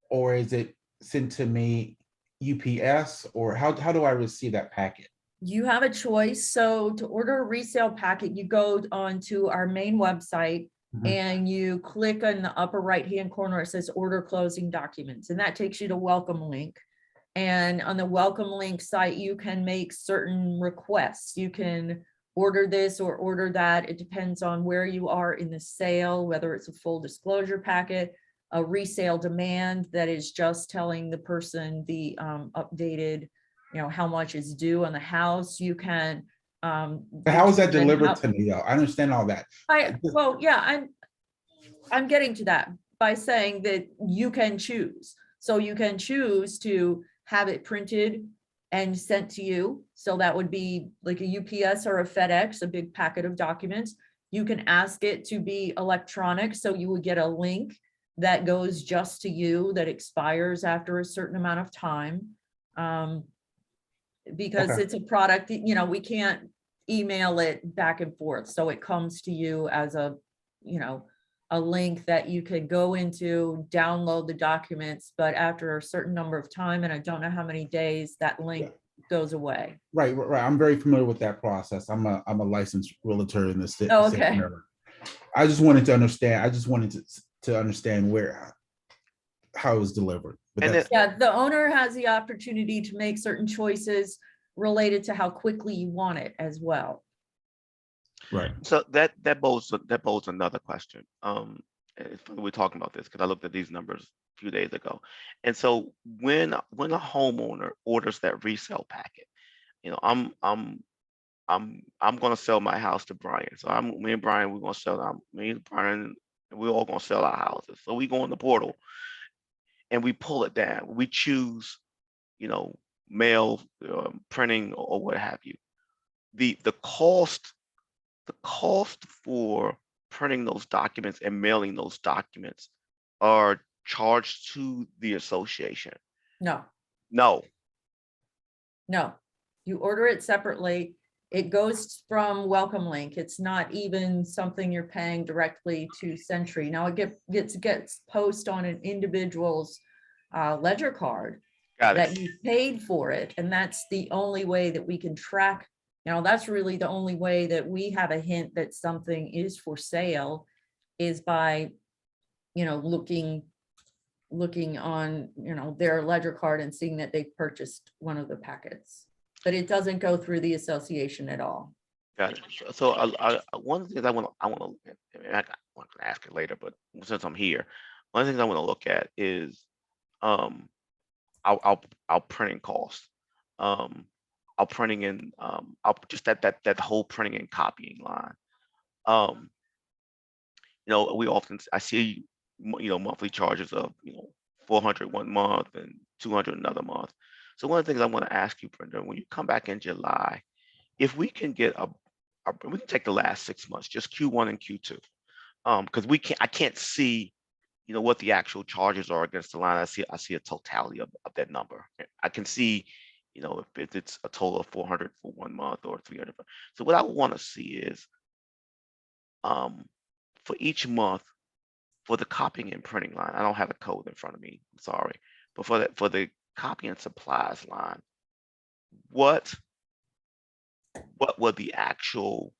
or is it sent to me UPS, or how do I receive that packet? You have a choice. So to order a resale packet, you go onto our main website and you click on the upper right-hand corner. It says order closing documents, and that takes you to welcome link. And on the welcome link site, you can make certain requests. You can order this or order that. It depends on where you are in the sale, whether it's a full disclosure packet, a resale demand that is just telling the person the updated, how much is due on the house. You can. How is that delivered to me though? I understand all that. I'm getting to that by saying that you can choose. So you can choose to have it printed and sent to you. So that would be like a UPS or a FedEx, a big packet of documents. You can ask it to be electronic. So you would get a link that goes just to you, that expires after a certain amount of time. Because it's a product, we can't email it back and forth. So it comes to you as a link that you could go into, download the documents, but after a certain number of time, and I don't know how many days, that link goes away. Right. I'm very familiar with that process. I'm a licensed realtor in the state. Oh, okay. I just wanted to understand. I just wanted to understand how it was delivered. But yeah, the owner has the opportunity to make certain choices related to how quickly you want it as well. Right. So that bodes another question. It's funny we're talking about this because I looked at these numbers a few days ago. And so when a homeowner orders that resale packet, I'm gonna sell my house to Brian. So me and Brian, we're gonna sell me and Brian, we're all gonna sell our houses. So we go on the portal and we pull it down. We choose, mail, printing, or what have you. The cost for printing those documents and mailing those documents are charged to the association. No, you order it separately. It goes from welcome link. It's not even something you're paying directly to Century. Now it gets post on an individual's ledger card. Got that it. you paid for it. And that's the only way that we can track, that's really the only way that we have a hint that something is for sale is by, looking on, their ledger card and seeing that they've purchased one of the packets. But it doesn't go through the association at all. Got it. So one of the things I want to look at, and I'm going to ask it later, but since I'm here, one of the things I want to look at is our printing costs. Our printing and just that whole printing and copying line. We often I see monthly charges of 400 one month and 200 another month. So one of the things I want to ask you, Brenda, when you come back in July, if we can get we can take the last 6 months, just Q1 and Q2, because I can't see what the actual charges are against the line. I see a totality of that number. I can see if it's a total of 400 for 1 month or 300. So what I want to see is for each month for the copying and printing line. I don't have a code in front of me, I'm sorry, but for the copy and supplies line, what were the actual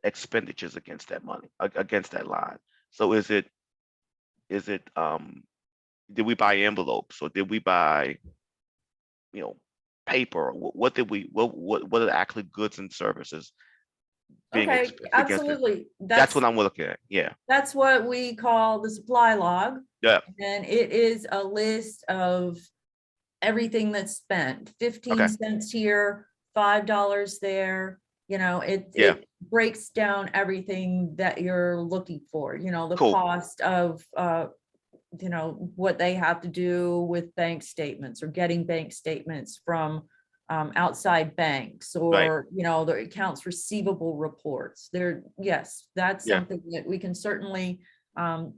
expenditures against that money, against that line? So is it did we buy envelopes or did we buy paper? What did we what are actually goods and services being Okay, against it? absolutely. That's what I'm looking at. Yeah. That's what we call the supply log. Yeah. And it is a list of everything that's spent, 15 Okay. cents here, $5 there. Yeah. It breaks down everything that you're looking for, the Cool. cost of, what they have to do with bank statements or getting bank statements from outside banks or, the accounts receivable reports. Yes, that's Yeah. something that we can certainly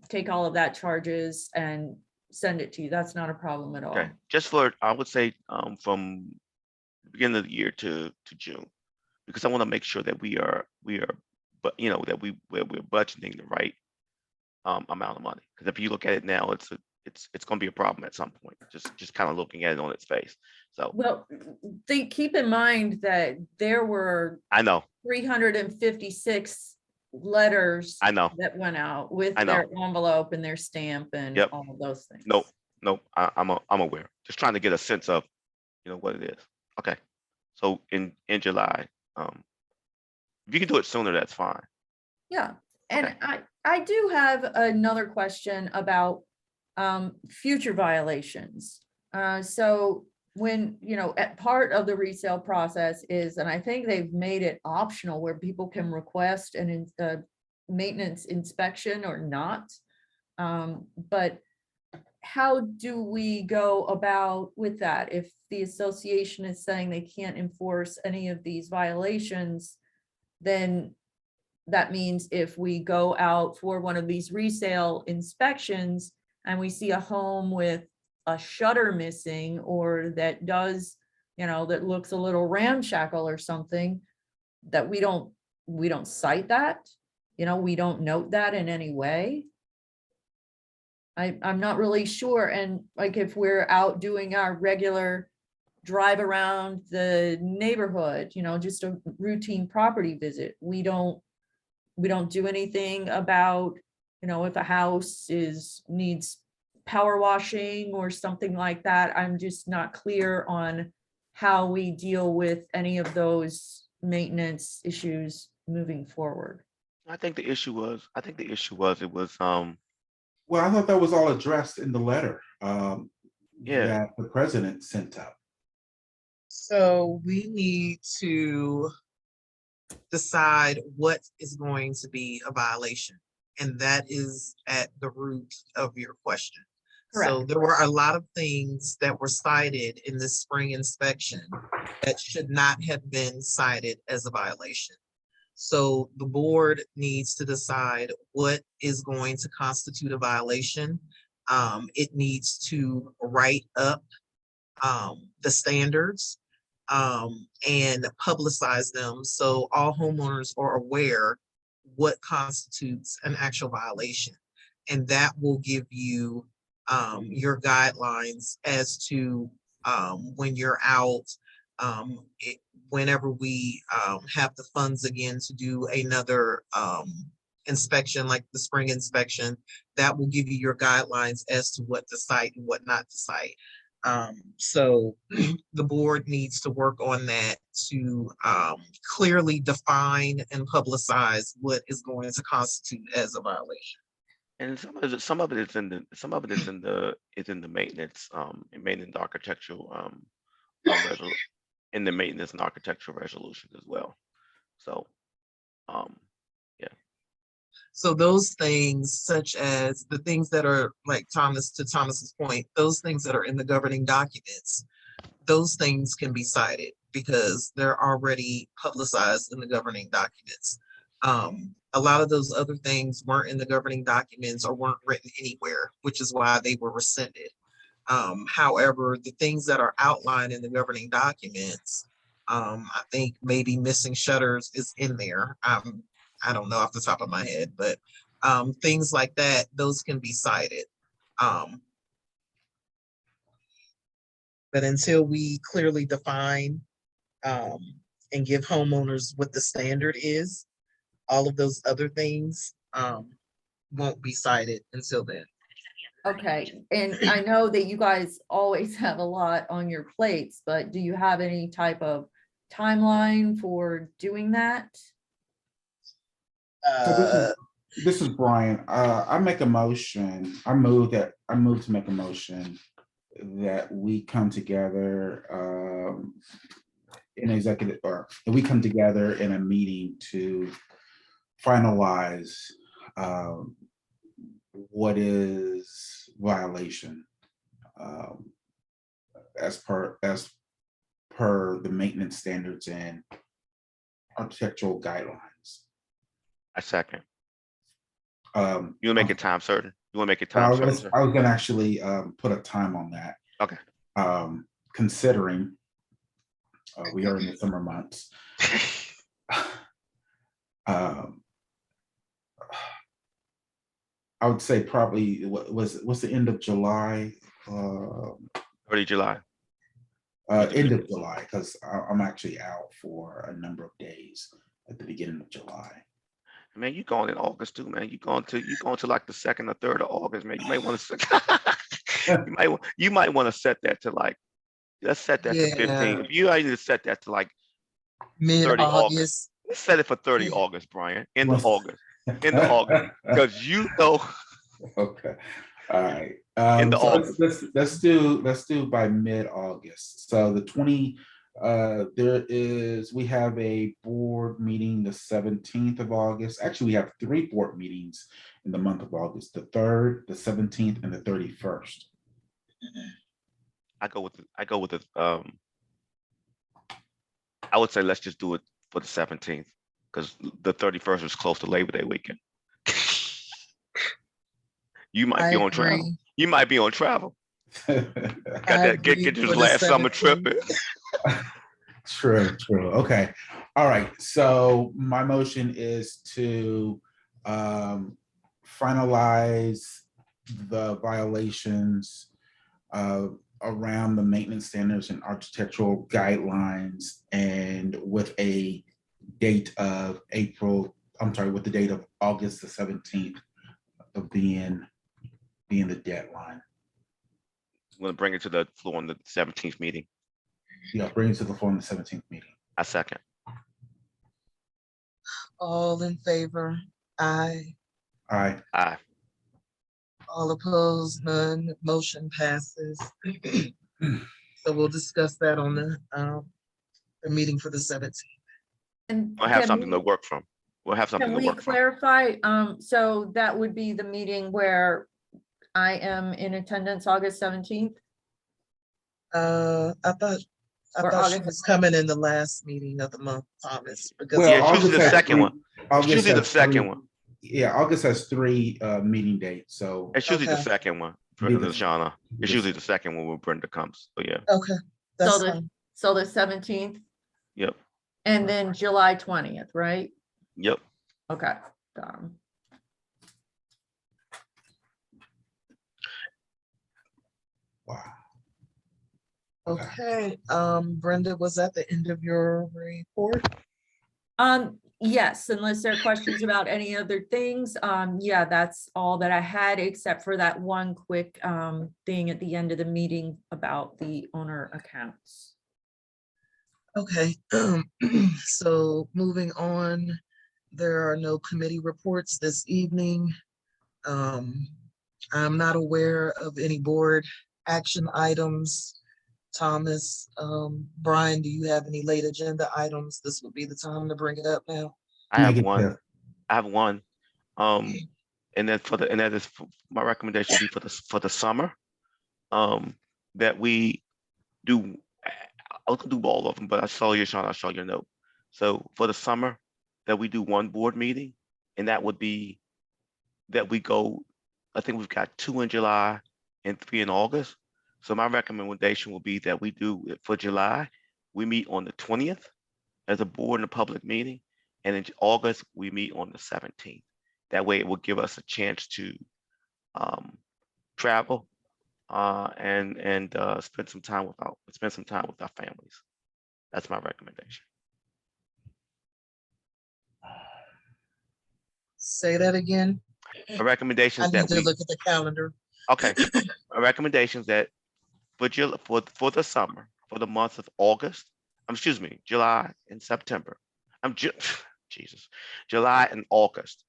take all of that charges and send it to you. That's not a problem at all. Okay. Just for, I would say from the beginning of the year to June, because I want to make sure that we're budgeting the right amount of money. Because if you look at it now, it's going to be a problem at some point. Just kind of looking at it on its face. So Well, keep in mind that there were I know 356 letters I know that went out with I know. their envelope and their stamp and Yep. all of those things. Nope. I'm aware. Just trying to get a sense of what it is. Okay. So in July, if you can do it sooner, that's fine. Yeah. And Okay. I do have another question about future violations. So when, at part of the resale process is, and I think they've made it optional where people can request a maintenance inspection or not. But how do we go about with that? If the association is saying they can't enforce any of these violations, then that means if we go out for one of these resale inspections and we see a home with a shutter missing or that does, that looks a little ramshackle or something, that we don't cite that, we don't note that in any way. I'm not really sure. And like if we're out doing our regular drive around the neighborhood, just a routine property visit, we don't do anything about, if a house needs power washing or something like that. I'm just not clear on how we deal with any of those maintenance issues moving forward. I think the issue was it was Well, I thought that was all addressed in the letter Yeah. that the president sent out. So we need to decide what is going to be a violation. And that is at the root of your question. So Correct. there were a lot of things that were cited in this spring inspection that should not have been cited as a violation. So the board needs to decide what is going to constitute a violation. It needs to write up the standards and publicize them so all homeowners are aware what constitutes an actual violation. And that will give you your guidelines as to when you're out, whenever we have the funds again to do another inspection, like the spring inspection, that will give you your guidelines as to what to cite and what not to cite. So the board needs to work on that to clearly define and publicize what is going to constitute as a violation. And some of it is in the maintenance, maintenance architectural, in the maintenance and architectural resolution as well. So, so those things, such as the things that are like Thomas's point, those things that are in the governing documents, those things can be cited because they're already publicized in the governing documents. A lot of those other things weren't in the governing documents or weren't written anywhere, which is why they were rescinded. However, the things that are outlined in the governing documents, I think maybe missing shutters is in there. I don't know off the top of my head, but things like that, those can be cited. But until we clearly define and give homeowners what the standard is, all of those other things won't be cited until then. Okay, and I know that you guys always have a lot on your plates, but do you have any type of timeline for doing that? So this is Brian. I make a motion. I move to make a motion that we come together in executive, or that we come together in a meeting to finalize what is violation as per the maintenance standards and architectural guidelines. I second. You You wanna make it time certain? You wanna make it time certain, sir? I was gonna actually put a time on that. Okay. Considering we are in the summer months. I would say probably what's the end of July? Early July. End of July, because I'm actually out for a number of days at the beginning of July. Man, you going in August too, man. You going to like the 2nd or 3rd of August, man. You might want to you might want to set that to like, let's set that to 15. If you need to set that to like 30 August. Let's set it for 30 August, Brian. End of August. End of August. Because you know. Okay. All right. So let's do by mid-August. So the 20, we have a board meeting the 17th of August. Actually, we have 3 board meetings in the month of August: the 3rd, the 17th, and the 31st. I go with the I would say let's just do it for the 17th, because the 31st is close to Labor Day weekend. You might be on travel. You might be on travel. Get your last summer trip in. True. Okay. All right. So my motion is to finalize the violations around the maintenance standards and architectural guidelines, and with a date of with the date of August the 17th of being the deadline. I'm going to bring it to the floor on the 17th meeting. Yeah, bring it to the floor on the 17th meeting. I second. All in favor? Aye. Aye. Aye. All opposed? None. Motion passes. So we'll discuss that on the meeting for the 17th. And We'll have can something we- to work from. We'll have something Can to we work from. clarify? So that would be the meeting where I am in attendance August 17th? I thought Or she August- was coming in the last meeting of the month, Thomas, because Well, Yeah, it's usually August the has second 3 one. It's usually the second one. Yeah, August has 3 meeting dates. So It's usually the Okay. second one for Be the- Lashana. It's usually the second one when Brenda comes. So yeah. okay, that's So the, fine. so the 17th Yep. and then July 20th, right? Yep. Okay. Got 'em. Okay, Brenda, was that the end of your report? Yes, unless there are questions about any other things, yeah, that's all that I had, except for that one quick, thing at the end of the meeting about the owner accounts. Okay, so moving on, there are no committee reports this evening. I'm not aware of any board action items. Thomas, Brian, do you have any late agenda items? This would be the time to bring it up now. I have Negative. one. I have one. And then and that is my recommendation would be for the summer. That we do. I'll do all of them, but I saw your Sean. I saw your note. So for the summer, that we do one board meeting, and that would be that we go. I think we've got 2 in July and 3 in August. So my recommendation will be that we do it for July. We meet on the 20th as a board and a public meeting, and in August we meet on the 17th. That way, it will give us a chance to travel and spend some time with our families. That's my recommendation. Say that again. My recommendation I is need that to we look at the calendar. okay. My recommendation is that for the summer, for the month of August, excuse me, July and September. Jesus, July and August,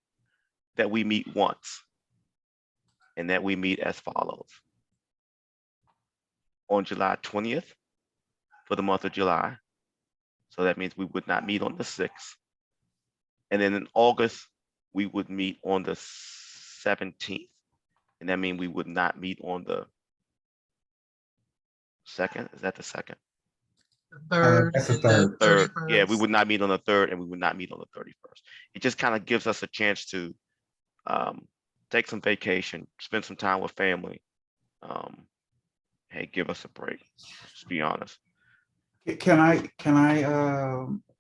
that we meet once, and that we meet as follows. On July 20th for the month of July. So that means we would not meet on the 6th. And then in August, we would meet on the 17th. And that means we would not meet on the 2nd. Is that the 2nd? Third That's the and the third. 31st. Yeah, we would not meet on the 3rd and we would not meet on the 31st. It just kind of gives us a chance to take some vacation, spend some time with family. Hey, give us a break, just be honest. Can I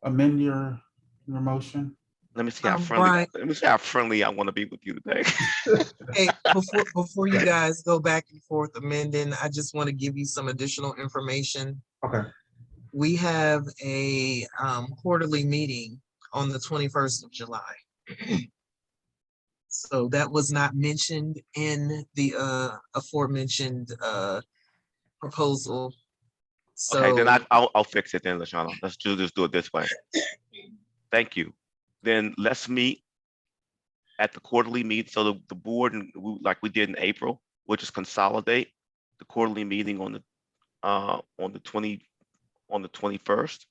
amend your motion? Let me see how Brian. friendly I want to be with you today. Hey, before you guys go back and forth amending, I just want to give you some additional information. Okay. We have a quarterly meeting on the 21st of July. So that was not mentioned in the aforementioned proposal. So Okay, then I'll fix it then, Lashana. Let's do it this way. Thank you. Then let's meet at the quarterly meet. So the board, like we did in April, we'll just consolidate the quarterly meeting on the 21st.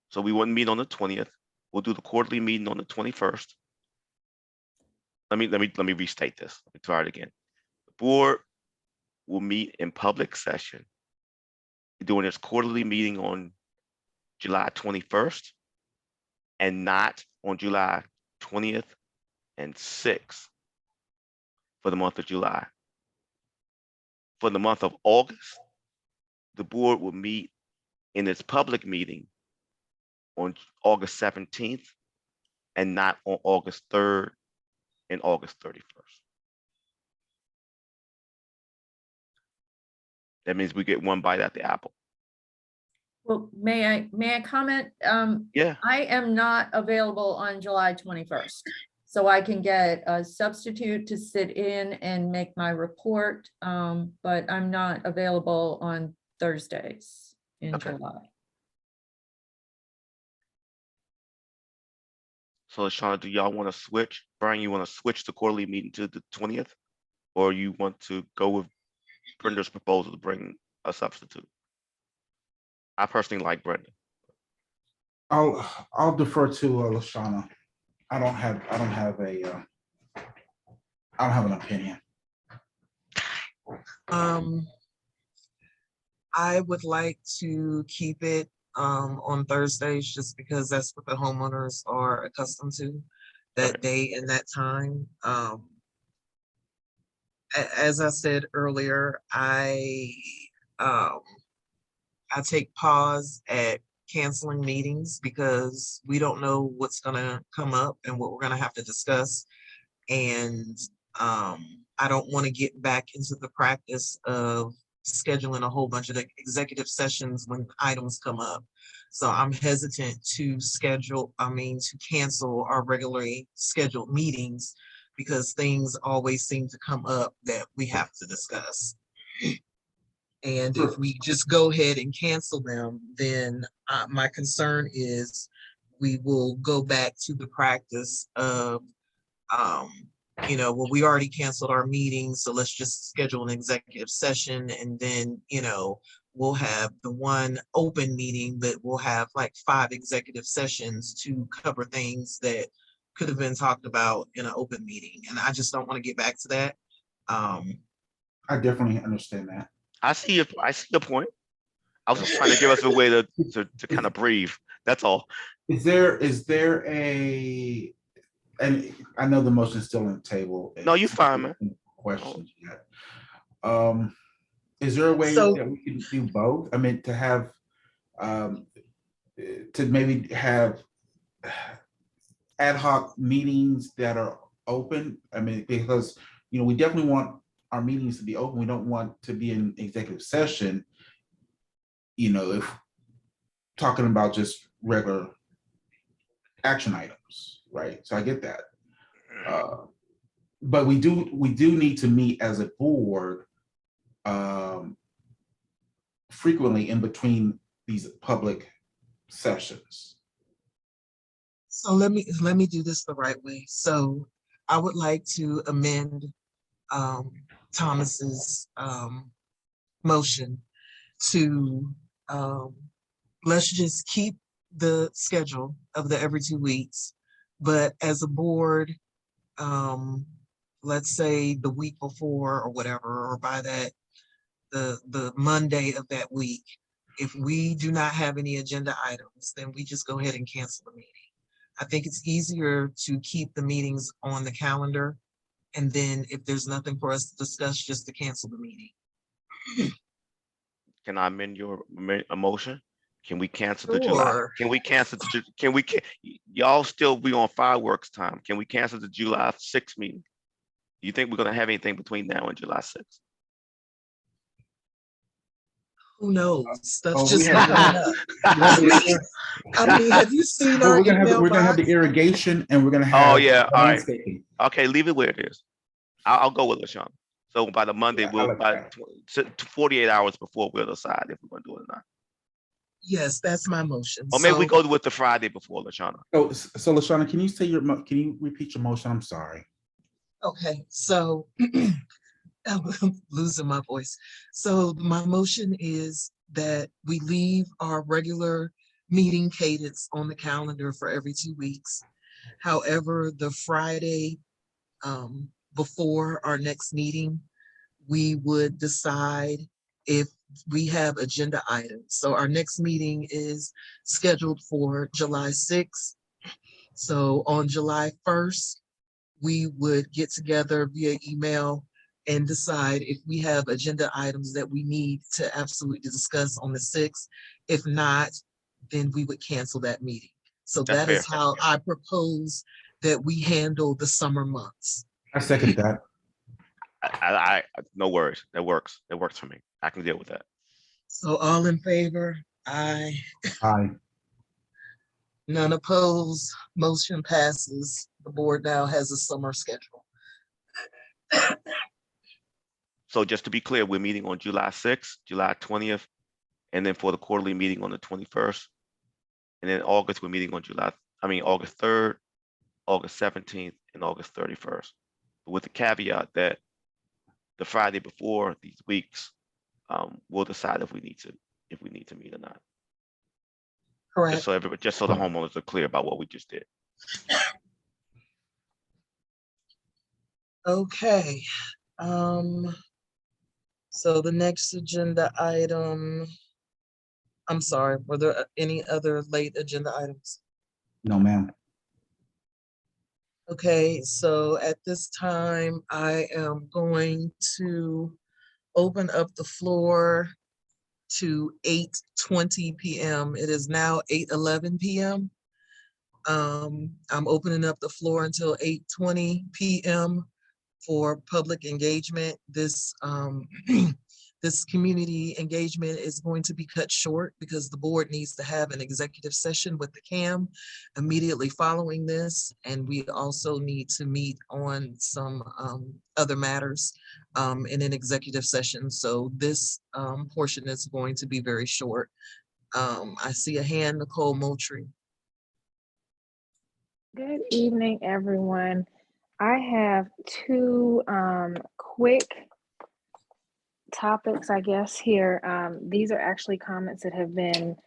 So we wouldn't meet on the 20th. We'll do the quarterly meeting on the 21st. Let me restate this. Let me try it again. The board will meet in public session during its quarterly meeting on July 21st and not on July 20th and 6th for the month of July. For the month of August, the board will meet in its public meeting on August 17th and not on August 3rd and August 31st. That means we get one bite at the apple. Well, may I comment? Yeah. I am not available on July 21st. So I can get a substitute to sit in and make my report, but I'm not available on Thursdays in Okay. July. So Lashana, do y'all want to switch? Brian, you want to switch the quarterly meeting to the 20th? Or you want to go with Brenda's proposal to bring a substitute? I personally like Brenda. I'll defer to Lashana. I don't have an opinion. I would like to keep it on Thursdays just because that's what the homeowners are accustomed to that day and that time. As I said earlier, I take pause at canceling meetings because we don't know what's gonna come up and what we're gonna have to discuss. And I don't want to get back into the practice of scheduling a whole bunch of the executive sessions when items come up. So I'm hesitant to cancel our regularly scheduled meetings because things always seem to come up that we have to discuss. And if we just go ahead and cancel them, then my concern is we will go back to the practice of, well, we already canceled our meeting, so let's just schedule an executive session, and then, we'll have the one open meeting, but we'll have like 5 executive sessions to cover things that could have been talked about in an open meeting. And I just don't want to get back to that. I definitely understand that. I see your point. I was just trying to give us a way to kind of breathe. That's all. Is there and I know the motion's still on the table. No, you're fine, man. Questions yet. Is there a way that we can do both? I mean, to have to maybe have ad hoc meetings that are open. I mean, because we definitely want our meetings to be open. We don't want to be in executive session, if talking about just regular action items, right? So I get that. But we do need to meet as a board frequently in between these public sessions. So let me do this the right way. So I would like to amend Thomas's motion to let's just keep the schedule of the every 2 weeks, but as a board, let's say the week before or whatever, or by that the Monday of that week, if we do not have any agenda items, then we just go ahead and cancel the meeting. I think it's easier to keep the meetings on the calendar, and then if there's nothing for us to discuss, just to cancel the meeting. Can I amend your motion? Can we cancel the July? Sure. Can we cancel y'all still be on fireworks time? Can we cancel the July 6th meeting? Do you think we're gonna have anything between now and July 6th? Who knows? Stuff's we just have- coming up. I mean, have you seen our we're gonna have email the box? irrigation, and we're gonna have yeah, all right. landscaping. Okay, leave it where it is. I'll go with LaShawn. So by the Monday, Yeah, I we'll like by that. 48 hours before we'll decide if we're gonna do it or not. Yes, that's my motion. Or maybe we So- go with the Friday before, LaShawn. So LaShawna, can you repeat your motion? I'm sorry. Okay, so I'm losing my voice. So my motion is that we leave our regular meeting cadence on the calendar for every 2 weeks. However, the Friday before our next meeting, we would decide if we have agenda items. So our next meeting is scheduled for July 6th. So on July 1st, we would get together via email and decide if we have agenda items that we need to absolutely discuss on the 6th. If not, then we would cancel that meeting. So That's that is fair. how I propose that we handle the summer months. I second that. I no worries. That works. That works for me. I can deal with that. So all in favor? Aye. Aye. None opposed. Motion passes. The board now has a summer schedule. So just to be clear, we're meeting on July 6th, July 20th, and then for the quarterly meeting on the 21st. And then August, we're meeting on August 3rd, August 17th, and August 31st. With the caveat that the Friday before these weeks, we'll decide if we need to meet or not. Correct. Just so the homeowners are clear about what we just did. Okay. So the next agenda item, I'm sorry, were there any other late agenda items? No, ma'am. Okay, so at this time, I am going to open up the floor to 8:20 p.m. It is now 8:11 p.m. I'm opening up the floor until 8:20 p.m. for public engagement. This this community engagement is going to be cut short because the board needs to have an executive session with the CAM immediately following this. And we also need to meet on some other matters in an executive session. So this portion is going to be very short. I see a hand, Nicole Moultrie. Good evening, everyone. I have two quick topics, I guess, here. These are actually comments that have been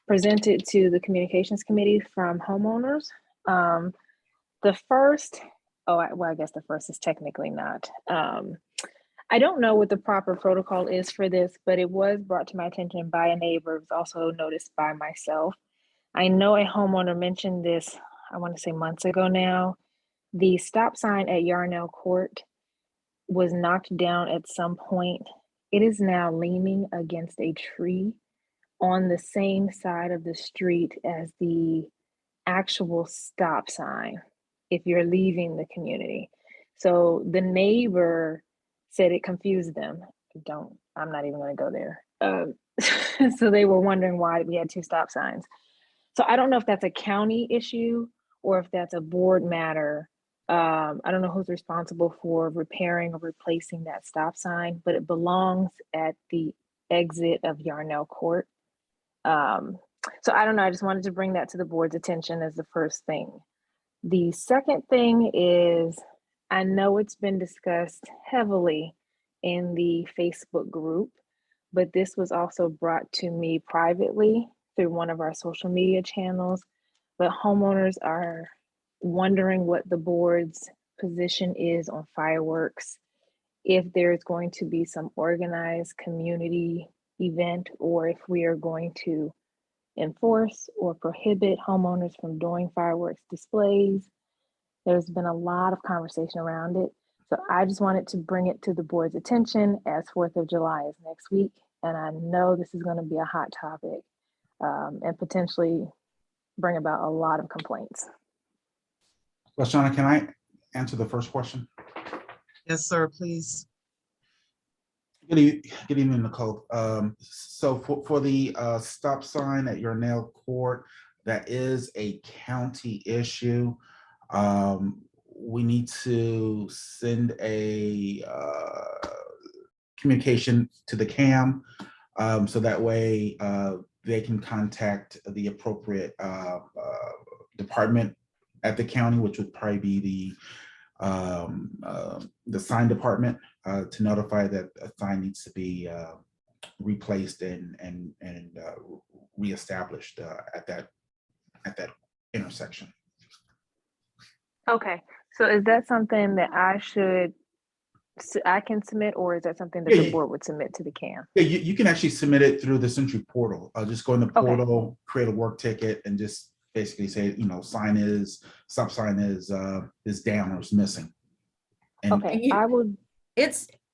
presented to the communications committee from homeowners. The first, I guess the first is technically not. I don't know what the proper protocol is for this, but it was brought to my attention by a neighbor. It was also noticed by myself. I know a homeowner mentioned this, I want to say months ago now. The stop sign at Yarnell Court was knocked down at some point. It is now leaning against a tree on the same side of the street as the actual stop sign if you're leaving the community. So the neighbor said it confused them. I'm not even going to go there. So they were wondering why we had two stop signs. So I don't know if that's a county issue or if that's a board matter. I don't know who's responsible for repairing or replacing that stop sign, but it belongs at the exit of Yarnell Court. So I don't know, I just wanted to bring that to the board's attention as the first thing. The second thing is, I know it's been discussed heavily in the Facebook group, but this was also brought to me privately through one of our social media channels. But homeowners are wondering what the board's position is on fireworks, if there's going to be some organized community event, or if we are going to enforce or prohibit homeowners from doing fireworks displays. There's been a lot of conversation around it. So I just wanted to bring it to the board's attention as 4th of July is next week. And I know this is going to be a hot topic and potentially bring about a lot of complaints. Lashana, can I answer the first question? Yes, sir, please. Good evening, Nicole. So for the stop sign at Yarnell Court, that is a county issue. We need to send a communication to the CAM so that way they can contact the appropriate department at the county, which would probably be the sign department, to notify that a sign needs to be replaced and reestablished at that intersection. Okay, so is that something that I can submit, or is that something that the board would submit to the CAM? Yeah, you can actually submit it through the Century portal. Just go in the portal, create a work ticket, and just basically say, stop sign is down or is missing. And okay, I would.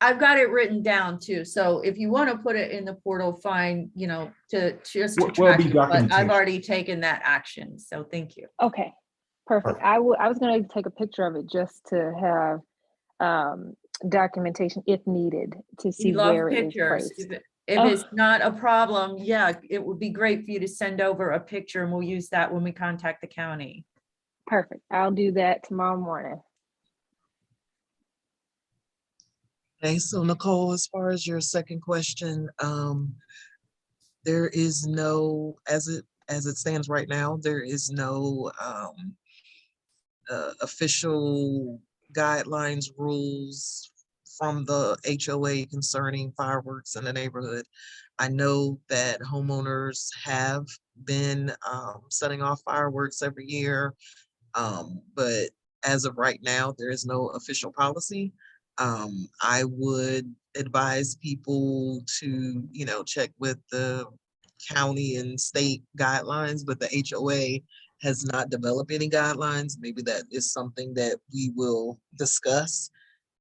I've got it written down too. So if you want to put it in the portal, fine, to track it, but I've already taken that action. So thank you. Okay, perfect. I was going to take a picture of it just to have documentation if needed to see where it is placed. If it's not a problem, yeah, it would be great for you to send over a picture and we'll use that when we contact the county. Perfect. I'll do that tomorrow morning. Okay, so Nicole, as far as your second question, there is no, as it stands right now, there is no official guidelines, rules from the HOA concerning fireworks in the neighborhood. I know that homeowners have been setting off fireworks every year, but as of right now, there is no official policy. I would advise people to, check with the county and state guidelines, but the HOA has not developed any guidelines. Maybe that is something that we will discuss.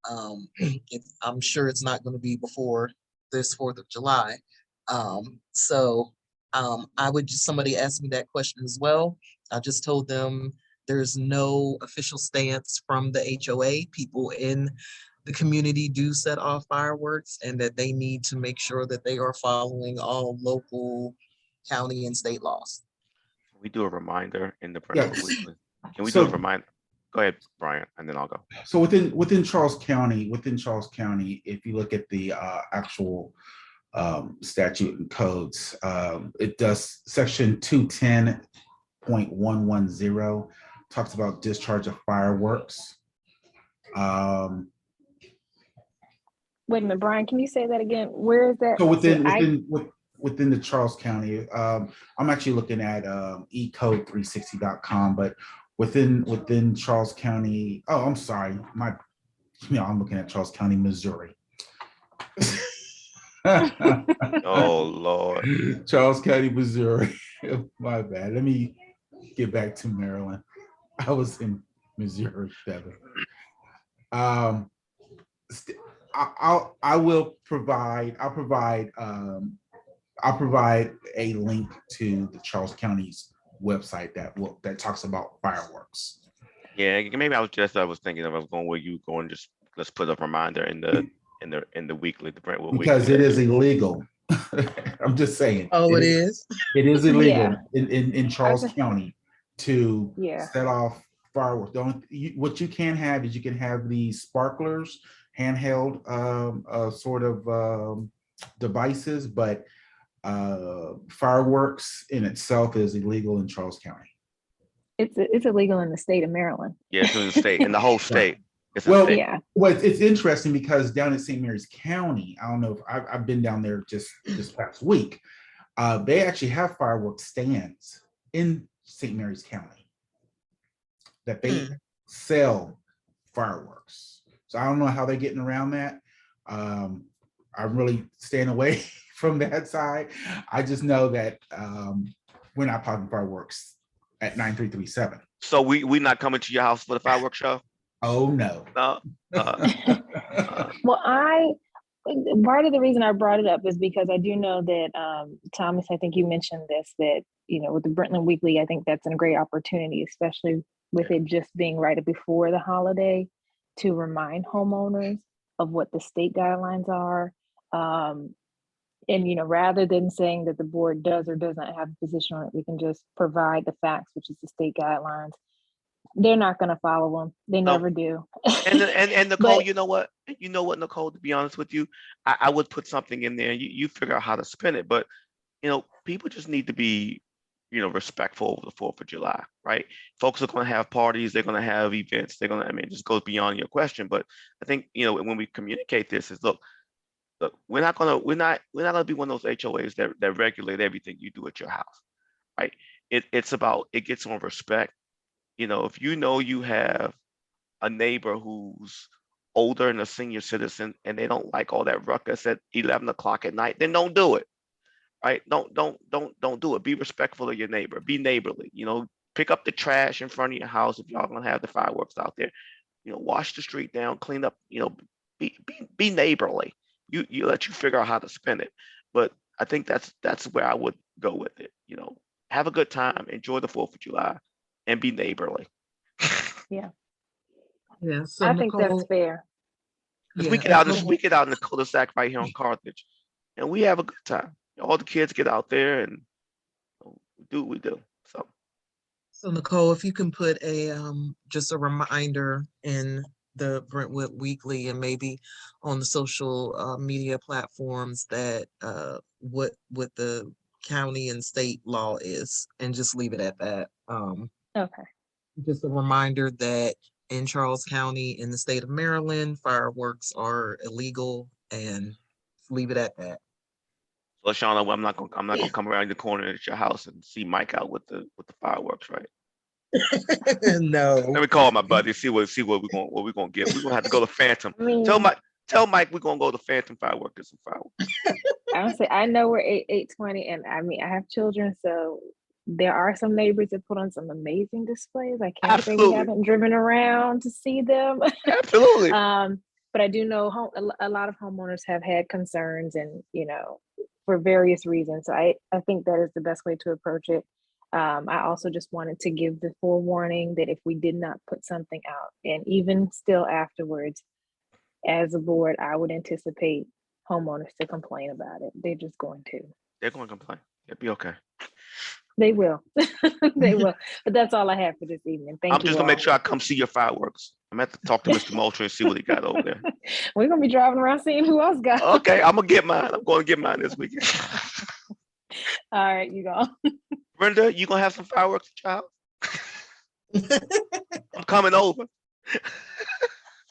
I'm sure it's not going to be before this 4th of July. Somebody asked me that question as well. I just told them there's no official stance from the HOA. People in the community do set off fireworks and that they need to make sure that they are following all local, county and state laws. We do a reminder in the Yeah. Brentwood Weekly. Can we do a So- reminder? Go ahead, Brian, and then I'll go. So within Charles County, if you look at the actual statute and codes, it does section 210.110 talks about discharge of fireworks. Wait a minute, Brian, can you say that again? Where is that? So within I- within the Charles County, I'm actually looking at ecode360.com, but within Charles County, oh, I'm sorry, I'm looking at Charles County, Missouri. Oh, Lord. Charles County, Missouri. My bad. Let me get back to Maryland. I was in Missouri, Devin. I'll provide a link to the Charles County's website that talks about fireworks. Yeah, maybe I was thinking of, I was going where you going, just let's put a reminder in the weekly, the Brentwood Because Weekly. it is illegal. I'm just saying. Oh, it is? It is illegal Yeah. in Charles Okay. County to Yeah. set off fireworks. What you can have is you can have these sparklers, handheld sort of devices, but fireworks in itself is illegal in Charles County. It's illegal in the state of Maryland. Yeah, it's in the state, in the whole state. It's a Well, state. Yeah. Well, it's interesting because down in St. Mary's County, I don't know if I've been down there just this past week. They actually have fireworks stands in St. Mary's County that they sell fireworks. So I don't know how they're getting around that. I'm really staying away from that side. I just know that we're not talking fireworks at 9337. So we not coming to your house for the fireworks show? Oh no. No. Well, part of the reason I brought it up is because I do know that, Thomas, I think you mentioned this, that, with the Brentwood Weekly, I think that's a great opportunity, especially with it just being right before the holiday, to remind homeowners of what the state guidelines are. And, rather than saying that the board does or does not have a position on it, we can just provide the facts, which is the state guidelines. They're not going to follow them. They No. never do. And Nicole, But- you know what, Nicole, to be honest with you, I would put something in there. You figure out how to spin it, but people just need to be, respectful of the 4th of July, right? Folks are going to have parties, they're going to have events, it just goes beyond your question. But I think, when we communicate this is, look, we're not gonna be one of those HOAs that regulate everything you do at your house, right? It's about, it gets on respect. If you have a neighbor who's older and a senior citizen and they don't like all that ruckus at 11 o'clock at night, then don't do it, right? Don't do it. Be respectful of your neighbor. Be neighborly. Pick up the trash in front of your house if y'all gonna have the fireworks out there. Wash the street down, clean up. Be neighborly. You let you figure out how to spin it. But I think that's where I would go with it. Have a good time, enjoy the 4th of July, and be neighborly. Yeah. So I think that's Nicole, fair. Because we get out in the cul-de-sac right here on Carthage, and we have a good time. All the kids get out there and do what we do. So Nicole, if you can put just a reminder in the Brentwood Weekly and maybe on the social media platforms that what the county and state law is, and just leave it at that. Okay. Just a reminder that in Charles County, in the state of Maryland, fireworks are illegal, and leave it at that. So Shauna, I'm not gonna come around the corner at your house and see Mike out with the fireworks, right? No. Let me call my buddy, see what we're gonna get. We're gonna have to go to Phantom. I mean, Tell Mike we're gonna go to Phantom Fireworks, get some fireworks. I know we're 820, and I mean, I have children, so there are some neighbors that put on some amazing displays. I can't say Absolutely. we haven't driven around to see them. Absolutely. But I do know a lot of homeowners have had concerns, and for various reasons. So I think that is the best way to approach it. I also just wanted to give the forewarning that if we did not put something out, and even still afterwards, as a board, I would anticipate homeowners to complain about it. They're just going to. They're going to complain. It'll be okay. They will. They will. But that's all I have for this evening. Thank I'm you just gonna all. make sure I come see your fireworks. I'm gonna have to talk to Mr. Moultrie and see what he got over there. We're gonna be driving around seeing who else got. Okay, I'm gonna get mine. I'm going to get mine this weekend. All right, you go. Brenda, you gonna have some fireworks, child? I'm coming over.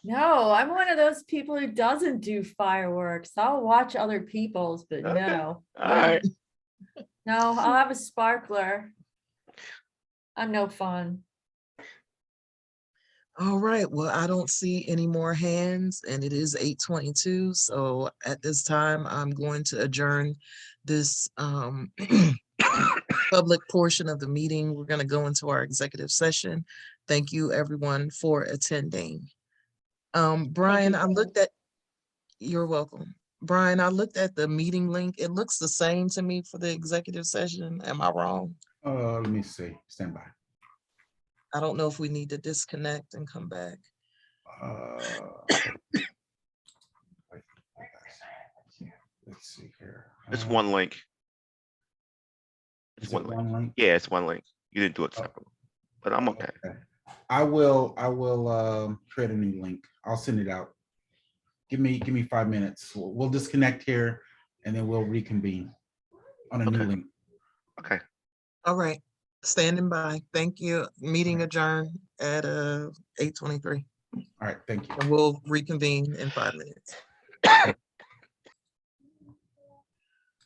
No, I'm one of those people who doesn't do fireworks. I'll watch other people's, but Okay. no. All right. No, I'll have a sparkler. I'm no fun. All right, well, I don't see any more hands and it is 8:22. So at this time, I'm going to adjourn this public portion of the meeting. We're going to go into our executive session. Thank you everyone for attending. Brian, I looked at, you're welcome. Brian, I looked at the meeting link. It looks the same to me for the executive session. Am I wrong? Let me see. Stand by. I don't know if we need to disconnect and come back. Wait, let's see here. It's one link. It's Is it one link. one link? Yeah, it's one link. You didn't do it separately, but I'm okay. I will create a new link. I'll send it out. Give me 5 minutes. We'll disconnect here and then we'll reconvene on a new Okay. link. Okay. All right, standing by. Thank you. Meeting adjourned at 8:23. All right, thank you. And we'll reconvene in 5 minutes.